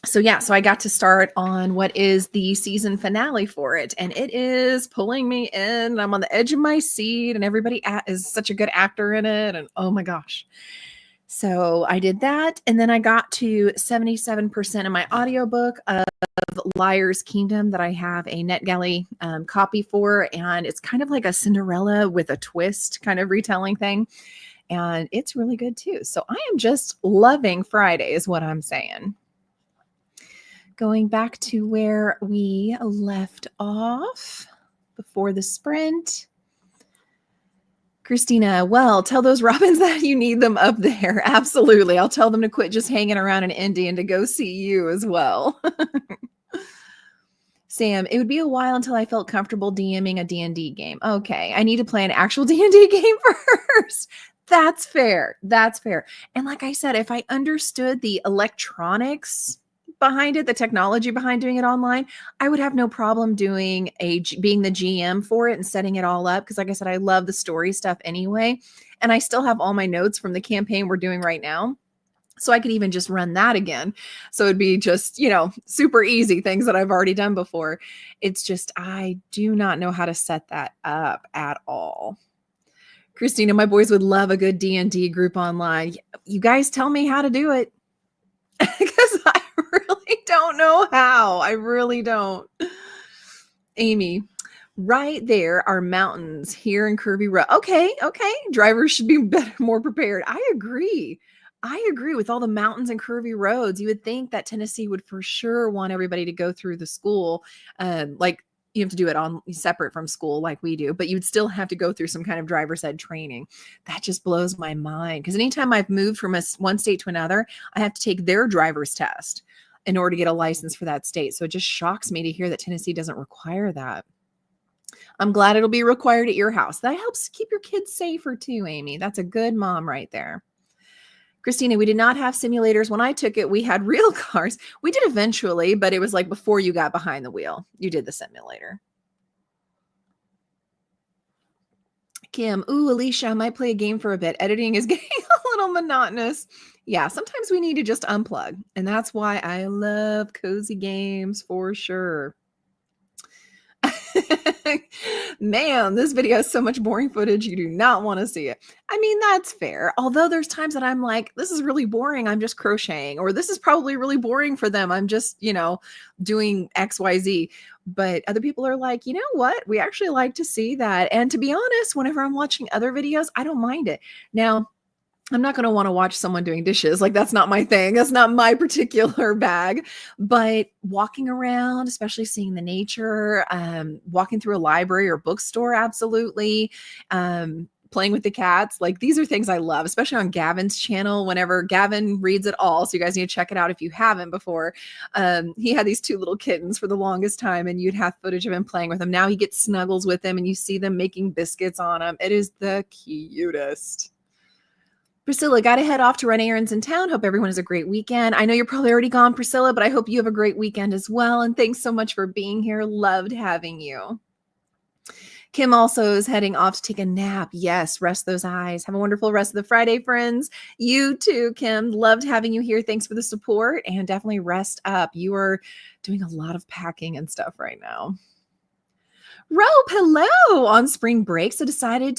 Speaker 1: so I got to start on what is the season finale for it, and it is pulling me in. I'm on the edge of my seat, and everybody is such a good actor in it, and oh my gosh. So I did that, and then I got to 77% of my audiobook of Liar's Kingdom that I have a NetGalley copy for, and it's kind of like a Cinderella with a twist kind of retelling thing, and it's really good too. So I am just loving Friday is what I'm saying. Going back to where we left off before the sprint. Christina, well, tell those Robins that you need them up there. Absolutely. I'll tell them to quit just hanging around in Indy and to go see you as well. Sam, it would be a while until I felt comfortable DMing a D&D game. Okay, I need to play an actual D&D game first. That's fair. That's fair. And like I said, if I understood the electronics behind it, the technology behind doing it online, I would have no problem being the GM for it and setting it all up. Because like I said, I love the story stuff anyway. And I still have all my notes from the campaign we're doing right now. So I could even just run that again. So it'd be just, super easy things that I've already done before. It's just, I do not know how to set that up at all. Christina, my boys would love a good D&D group online. You guys tell me how to do it. Because I really don't know how. I really don't. Amy, right there are mountains here in Curvy Road. Okay. Drivers should be more prepared. I agree with all the mountains and curvy roads. You would think that Tennessee would for sure want everybody to go through the school. Like you have to do it on separate from school like we do, but you'd still have to go through some kind of driver's ed training. That just blows my mind. Because anytime I've moved from one state to another, I have to take their driver's test in order to get a license for that state. So it just shocks me to hear that Tennessee doesn't require that. I'm glad it'll be required at your house. That helps keep your kids safer too, Amy. That's a good mom right there. Christina, we did not have simulators. When I took it, we had real cars. We did eventually, but it was like before you got behind the wheel. You did the simulator. Kim, Alicia, I might play a game for a bit. Editing is getting a little monotonous. Yeah, sometimes we need to just unplug. And that's why I love cozy games for sure. Man, this video has so much boring footage. You do not want to see it. I mean, that's fair. Although there's times that I'm like, this is really boring. I'm just crocheting, or this is probably really boring for them. I'm just, doing XYZ. But other people are like, you know what? We actually like to see that. And to be honest, whenever I'm watching other videos, I don't mind it. Now, I'm not going to want to watch someone doing dishes. Like, that's not my thing. That's not my particular bag. But walking around, especially seeing the nature, walking through a library or bookstore, absolutely. Playing with the cats. Like, these are things I love, especially on Gavin's channel. Whenever Gavin reads it all, so you guys need to check it out if you haven't before. He had these 2 little kittens for the longest time, and you'd have footage of him playing with them. Now he gets snuggles with them, and you see them making biscuits on them. It is the cutest. Priscilla, got to head off to run errands in town. Hope everyone has a great weekend. I know you're probably already gone, Priscilla, but I hope you have a great weekend as well. And thanks so much for being here. Loved having you. Kim also is heading off to take a nap. Yes, rest those eyes. Have a wonderful rest of the Friday, friends. You too, Kim. Loved having you here. Thanks for the support, and definitely rest up. You are doing a lot of packing and stuff right now. Rope, hello, on spring break. So decided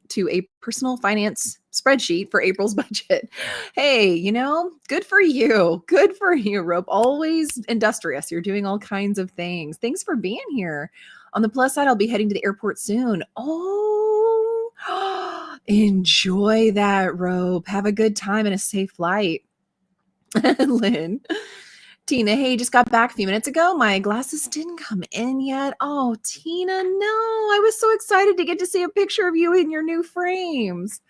Speaker 1: to a personal finance spreadsheet for April's budget. Hey, good for you. Good for you, Rope. Always industrious. You're doing all kinds of things. Thanks for being here. On the plus side, I'll be heading to the airport soon. Oh, enjoy that, Rope. Have a good time and a safe flight. Lynn. Tina, hey, just got back a few minutes ago. My glasses didn't come in yet. Oh, Tina, no. I was so excited to get to see a picture of you in your new frames.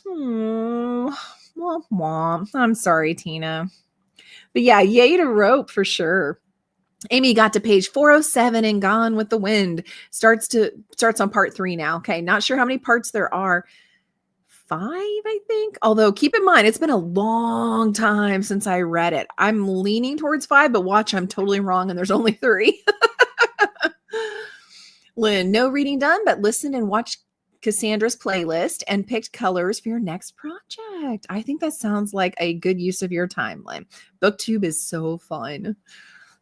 Speaker 1: Womp, womp. I'm sorry, Tina. But yeah, yay to Rope for sure. Amy got to page 407 and Gone with the Wind. Starts on part 3 now. Okay, not sure how many parts there are. 5, I think. Although keep in mind, it's been a long time since I read it. I'm leaning towards 5, but watch, I'm totally wrong, and there's only 3. Lynn, no reading done, but listen and watch Cassandra's playlist and picked colors for your next project. I think that sounds like a good use of your time, Lynn. BookTube is so fun.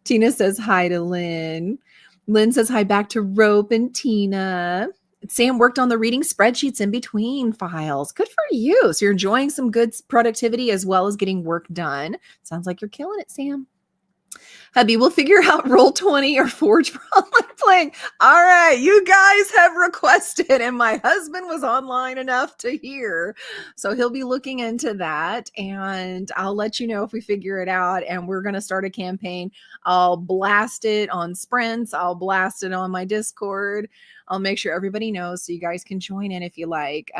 Speaker 1: Tina says hi to Lynn. Lynn says hi back to Rope and Tina. Sam worked on the reading spreadsheets in between files. Good for you. So you're enjoying some good productivity as well as getting work done. Sounds like you're killing it, Sam. Hubby, we'll figure out Roll20 or Forge for online playing. All right, you guys have requested, and my husband was online enough to hear. So he'll be looking into that, and I'll let you know if we figure it out, and we're going to start a campaign. I'll blast it on Sprints. I'll blast it on my Discord. I'll make sure everybody knows so you guys can join in if you like.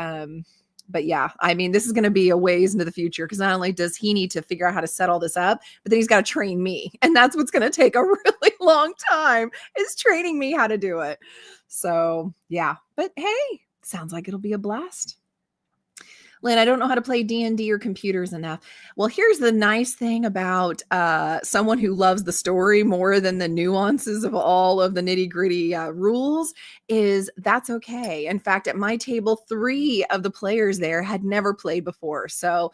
Speaker 1: But yeah, I mean, this is going to be a ways into the future because not only does he need to figure out how to set all this up, but then he's got to train me. And that's what's going to take a really long time is training me how to do it. So yeah, but hey, sounds like it'll be a blast. Lynn, I don't know how to play D&D or computers enough. Well, here's the nice thing about someone who loves the story more than the nuances of all of the nitty-gritty rules is that's okay. In fact, at my table, 3 of the players there had never played before. So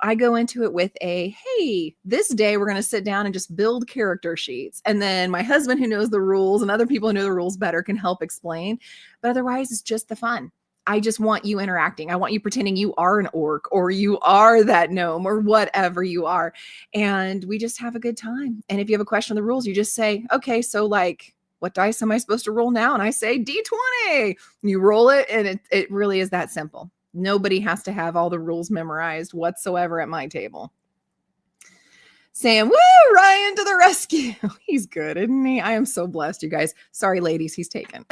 Speaker 1: I go into it with hey, this day we're going to sit down and just build character sheets. And then my husband who knows the rules and other people who know the rules better can help explain. But otherwise, it's just the fun. I just want you interacting. I want you pretending you are an orc or you are that gnome or whatever you are. And we just have a good time. And if you have a question on the rules, you just say, okay, so like, what dice am I supposed to roll now? And I say D20. You roll it and it really is that simple. Nobody has to have all the rules memorized whatsoever at my table. Sam, woo, Ryan to the rescue. He's good, isn't he? I am so blessed, you guys. Sorry, ladies, he's taken.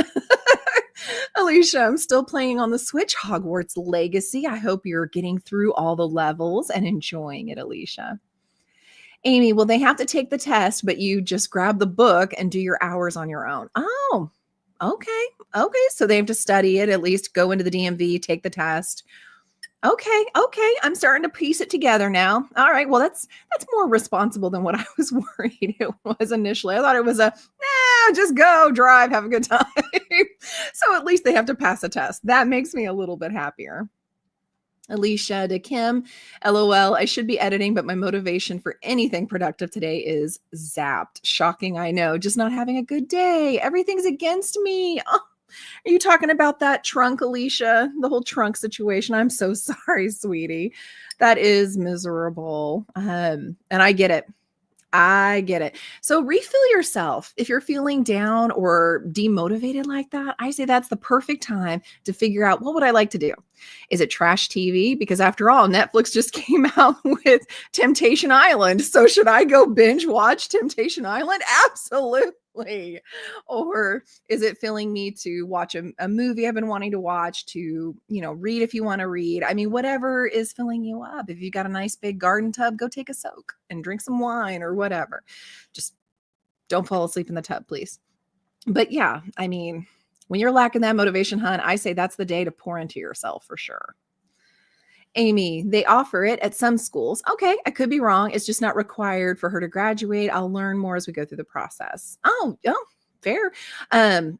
Speaker 1: Alicia, I'm still playing on the Switch Hogwarts Legacy. I hope you're getting through all the levels and enjoying it, Alicia. Amy, well, they have to take the test, but you just grab the book and do your hours on your own. Oh, okay. Okay. So they have to study it, at least go into the DMV, take the test. Okay. I'm starting to piece it together now. All right. Well, that's more responsible than what I was worried it was initially. I thought it was just go, drive, have a good time. So at least they have to pass a test. That makes me a little bit happier. Alicia to Kim, LOL, I should be editing, but my motivation for anything productive today is zapped. Shocking, I know. Just not having a good day. Everything's against me. Oh, are you talking about that trunk, Alicia? The whole trunk situation? I'm so sorry, sweetie. That is miserable. And I get it. So refill yourself. If you're feeling down or demotivated like that, I say that's the perfect time to figure out what would I like to do? Is it trash TV? Because after all, Netflix just came out with Temptation Island. So should I go binge watch Temptation Island? Absolutely. Or is it filling me to watch a movie I've been wanting to watch, to, read if you want to read? I mean, whatever is filling you up. If you got a nice big garden tub, go take a soak and drink some wine or whatever. Just don't fall asleep in the tub, please. But yeah, I mean, when you're lacking that motivation, hun, I say that's the day to pour into yourself for sure. Amy, they offer it at some schools. Okay, I could be wrong. It's just not required for her to graduate. I'll learn more as we go through the process. Oh, fair.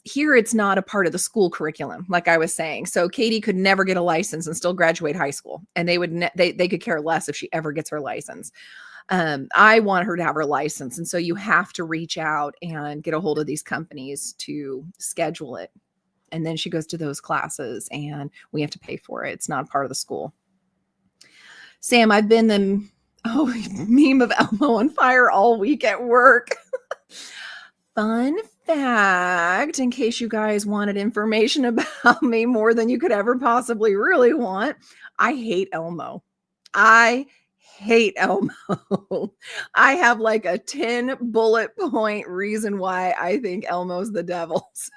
Speaker 1: Here, it's not a part of the school curriculum, like I was saying. So Katie could never get a license and still graduate high school, and they would they could care less if she ever gets her license. I want her to have her license, and so you have to reach out and get a hold of these companies to schedule it. And then she goes to those classes, and we have to pay for it. It's not part of the school. Sam, I've been the meme of Elmo on fire all week at work. Fun fact, in case you guys wanted information about me more than you could ever possibly really want, I hate Elmo. I hate Elmo. I have like a 10 bullet point reason why I think Elmo's the devil. So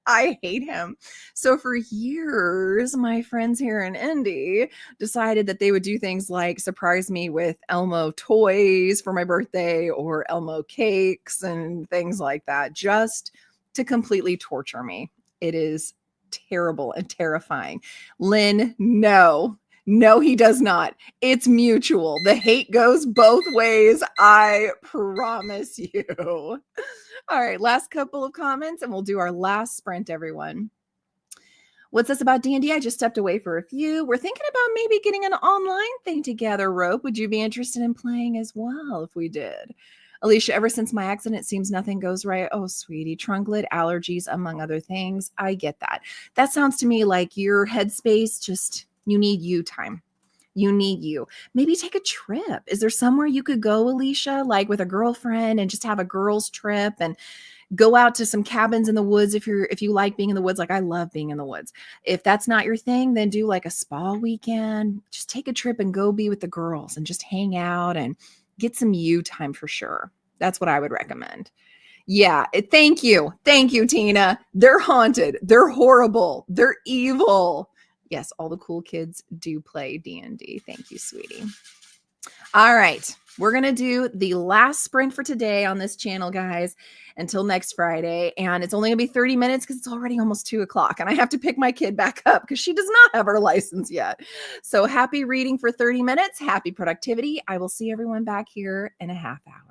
Speaker 1: I hate him. So for years, my friends here in Indy decided that they would do things like surprise me with Elmo toys for my birthday or Elmo cakes and things like that, just to completely torture me. It is terrible and terrifying. Lynn, no. No, he does not. It's mutual. The hate goes both ways. I promise you. All right, last couple of comments and we'll do our last sprint, everyone. What's this about D&D? I just stepped away for a few. We're thinking about maybe getting an online thing together, Rope. Would you be interested in playing as well if we did? Alicia, ever since my accident, it seems nothing goes right. Oh, sweetie, trunklid, allergies, among other things. I get that. That sounds to me like your headspace, just you need you time. You need you. Maybe take a trip. Is there somewhere you could go, Alicia, like with a girlfriend and just have a girls' trip and go out to some cabins in the woods if you like being in the woods? Like I love being in the woods. If that's not your thing, then do like a spa weekend. Just take a trip and go be with the girls and just hang out and get some you time for sure. That's what I would recommend. Yeah, thank you. Thank you, Tina. They're haunted. They're horrible. They're evil. Yes, all the cool kids do play D&D. Thank you, sweetie. All right. We're going to do the last sprint for today on this channel, guys, until next Friday. And it's only going to be 30 minutes because it's already almost 2 o'clock. And I have to pick my kid back up because she does not have her license yet. So happy reading for 30 minutes. Happy productivity. I will see everyone back here in a half hour.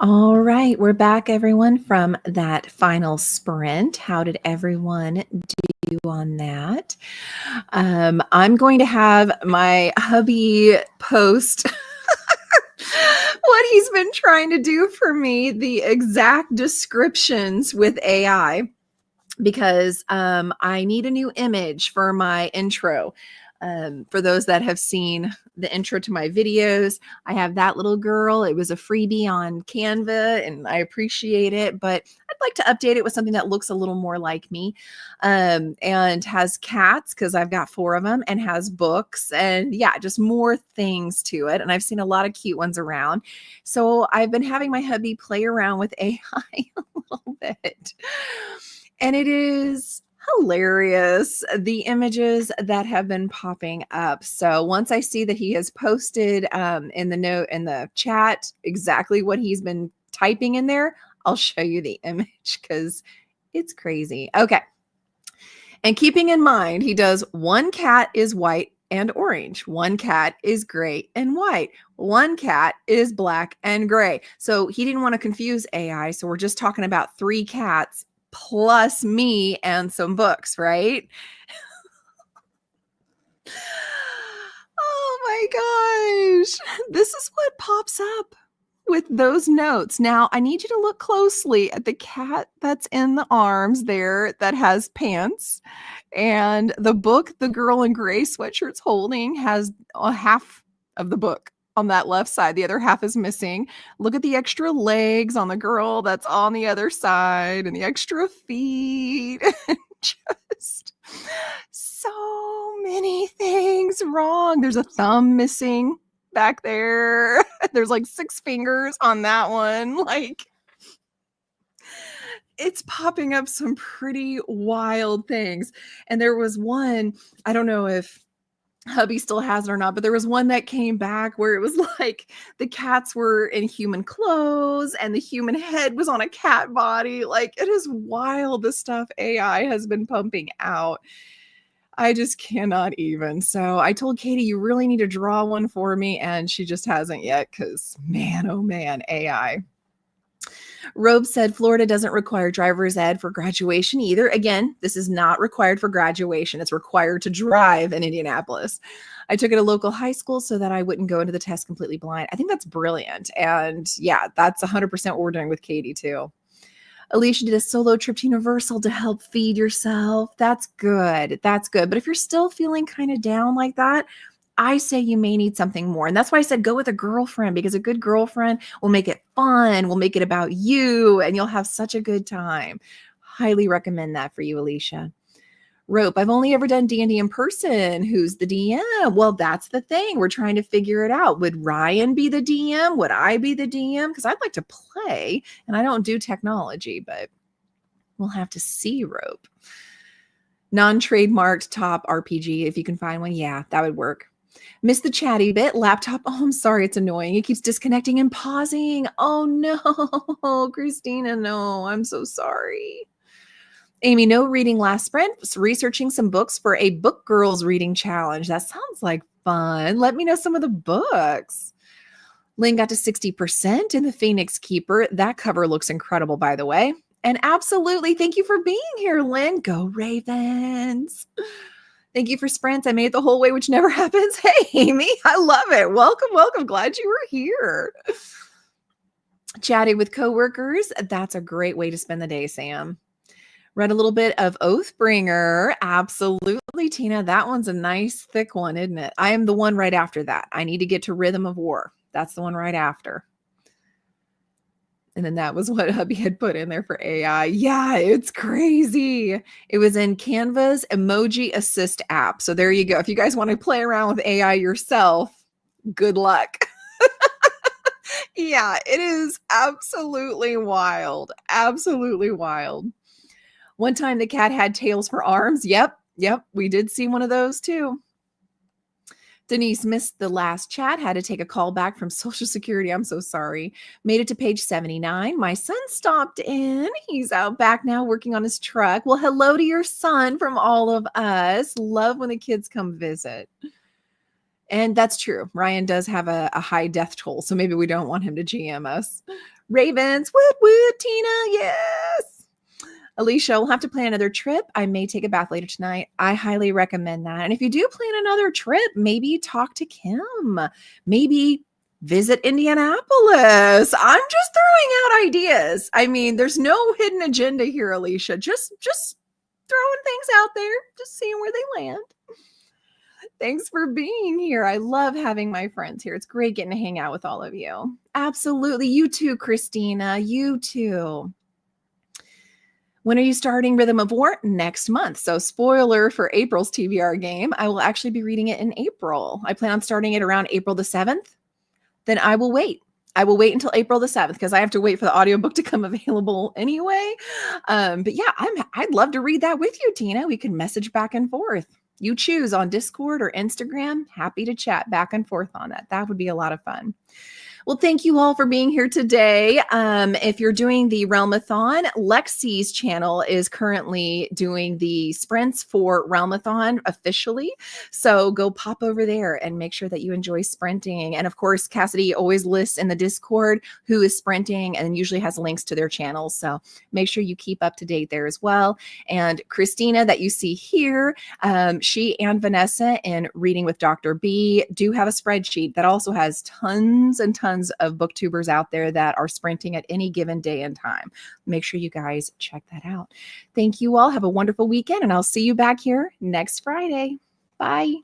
Speaker 1: All right, we're back, everyone, from that final sprint. How did everyone do on that? I'm going to have my hubby post what he's been trying to do for me, the exact descriptions with AI, because I need a new image for my intro. For those that have seen the intro to my videos, I have that little girl. It was a freebie on Canva and I appreciate it, but I'd like to update it with something that looks a little more like me, and has cats because I've got 4 of them, and has books, and yeah, just more things to it. And I've seen a lot of cute ones around. So I've been having my hubby play around with AI a little bit. And it is hilarious, the images that have been popping up. So once I see that he has posted in the chat exactly what he's been typing in there, I'll show you the image because it's crazy. Okay. And keeping in mind, he does one cat is white and orange. One cat is gray and white. One cat is black and gray. So he didn't want to confuse AI. So we're just talking about 3 cats plus me and some books, right? Oh my gosh. This is what pops up with those notes. Now, I need you to look closely at the cat that's in the arms there that has pants. And the book the girl in gray sweatshirt's holding has a half of the book on that left side. The other half is missing. Look at the extra legs on the girl that's on the other side and the extra feet. Just so many things wrong. There's a thumb missing back there. There's like 6 fingers on that one. Like, it's popping up some pretty wild things. And there was one, I don't know if hubby still has it or not, but there was one that came back where it was like the cats were in human clothes and the human head was on a cat body. Like, it is wild, the stuff AI has been pumping out. I just cannot even. So I told Katie, you really need to draw one for me. And she just hasn't yet because, man, oh man, AI. Robe said Florida doesn't require driver's ed for graduation either. Again, this is not required for graduation. It's required to drive in Indianapolis. I took it at a local high school so that I wouldn't go into the test completely blind. I think that's brilliant. And yeah, that's 100% what we're doing with Katie too. Alicia did a solo trip to Universal to help feed yourself. That's good. That's good. But if you're still feeling kind of down like that, I say you may need something more. And that's why I said go with a girlfriend, because a good girlfriend will make it fun, will make it about you, and you'll have such a good time. Highly recommend that for you, Alicia. Rope, I've only ever done D&D in person. Who's the DM? Well, that's the thing. We're trying to figure it out. Would Ryan be the DM? Would I be the DM? Because I'd like to play, and I don't do technology, but we'll have to see, Rope. Non-trademarked top RPG, if you can find one. Yeah, that would work. Missed the chatty bit. Laptop. Oh, I'm sorry. It's annoying. It keeps disconnecting and pausing. Oh, no. Christina, no. I'm so sorry. Amy, no reading last sprint, researching some books for a book girls reading challenge. That sounds like fun. Let me know some of the books. Lynn got to 60% in the Phoenix Keeper. That cover looks incredible, by the way. And absolutely, thank you for being here, Lynn. Go Ravens. Thank you for sprints. I made it the whole way, which never happens. Hey, Amy, I love it. Welcome, welcome. Glad you were here. Chatting with coworkers. That's a great way to spend the day, Sam. Read a little bit of Oathbringer. Absolutely, Tina. That one's a nice, thick one, isn't it? I am the one right after that. I need to get to Rhythm of War. That's the one right after. And then that was what hubby had put in there for AI. Yeah, it's crazy. It was in Canva's Emoji Assist app. So there you go. If you guys want to play around with AI yourself, good luck. Yeah, it is absolutely wild. Absolutely wild. One time the cat had tails for arms. Yep. We did see one of those too. Denise missed the last chat, had to take a call back from Social Security. I'm so sorry. Made it to page 79. My son stopped in. He's out back now working on his truck. Well, hello to your son from all of us. Love when the kids come visit. And that's true. Ryan does have a high death toll, so maybe we don't want him to GM us. Ravens, woot woot, Tina, yes. Alicia, we'll have to plan another trip. I may take a bath later tonight. I highly recommend that. And if you do plan another trip, maybe talk to Kim. Maybe visit Indianapolis. I'm just throwing out ideas. I mean, there's no hidden agenda here, Alicia. Just throwing things out there, just seeing where they land. Thanks for being here. I love having my friends here. It's great getting to hang out with all of you. Absolutely. You too, Christina. You too. When are you starting Rhythm of War? Next month. So spoiler for April's TBR game, I will actually be reading it in April. I plan on starting it around April the 7th. Then I will wait. I will wait until April the 7th because I have to wait for the audiobook to come available anyway. But yeah, I'd love to read that with you, Tina. We can message back and forth. You choose on Discord or Instagram. Happy to chat back and forth on that. That would be a lot of fun. Well, thank you all for being here today. If you're doing the Realmathon, Lexi's channel is currently doing the sprints for Realmathon officially. So go pop over there and make sure that you enjoy sprinting. And of course, Cassidy always lists in the Discord who is sprinting and usually has links to their channels. So make sure you keep up to date there as well. And Christina that you see here, she and Vanessa in Reading with Dr. B do have a spreadsheet that also has tons and tons of booktubers out there that are sprinting at any given day and time. Make sure you guys check that out. Thank you all. Have a wonderful weekend, and I'll see you back here next Friday. Bye.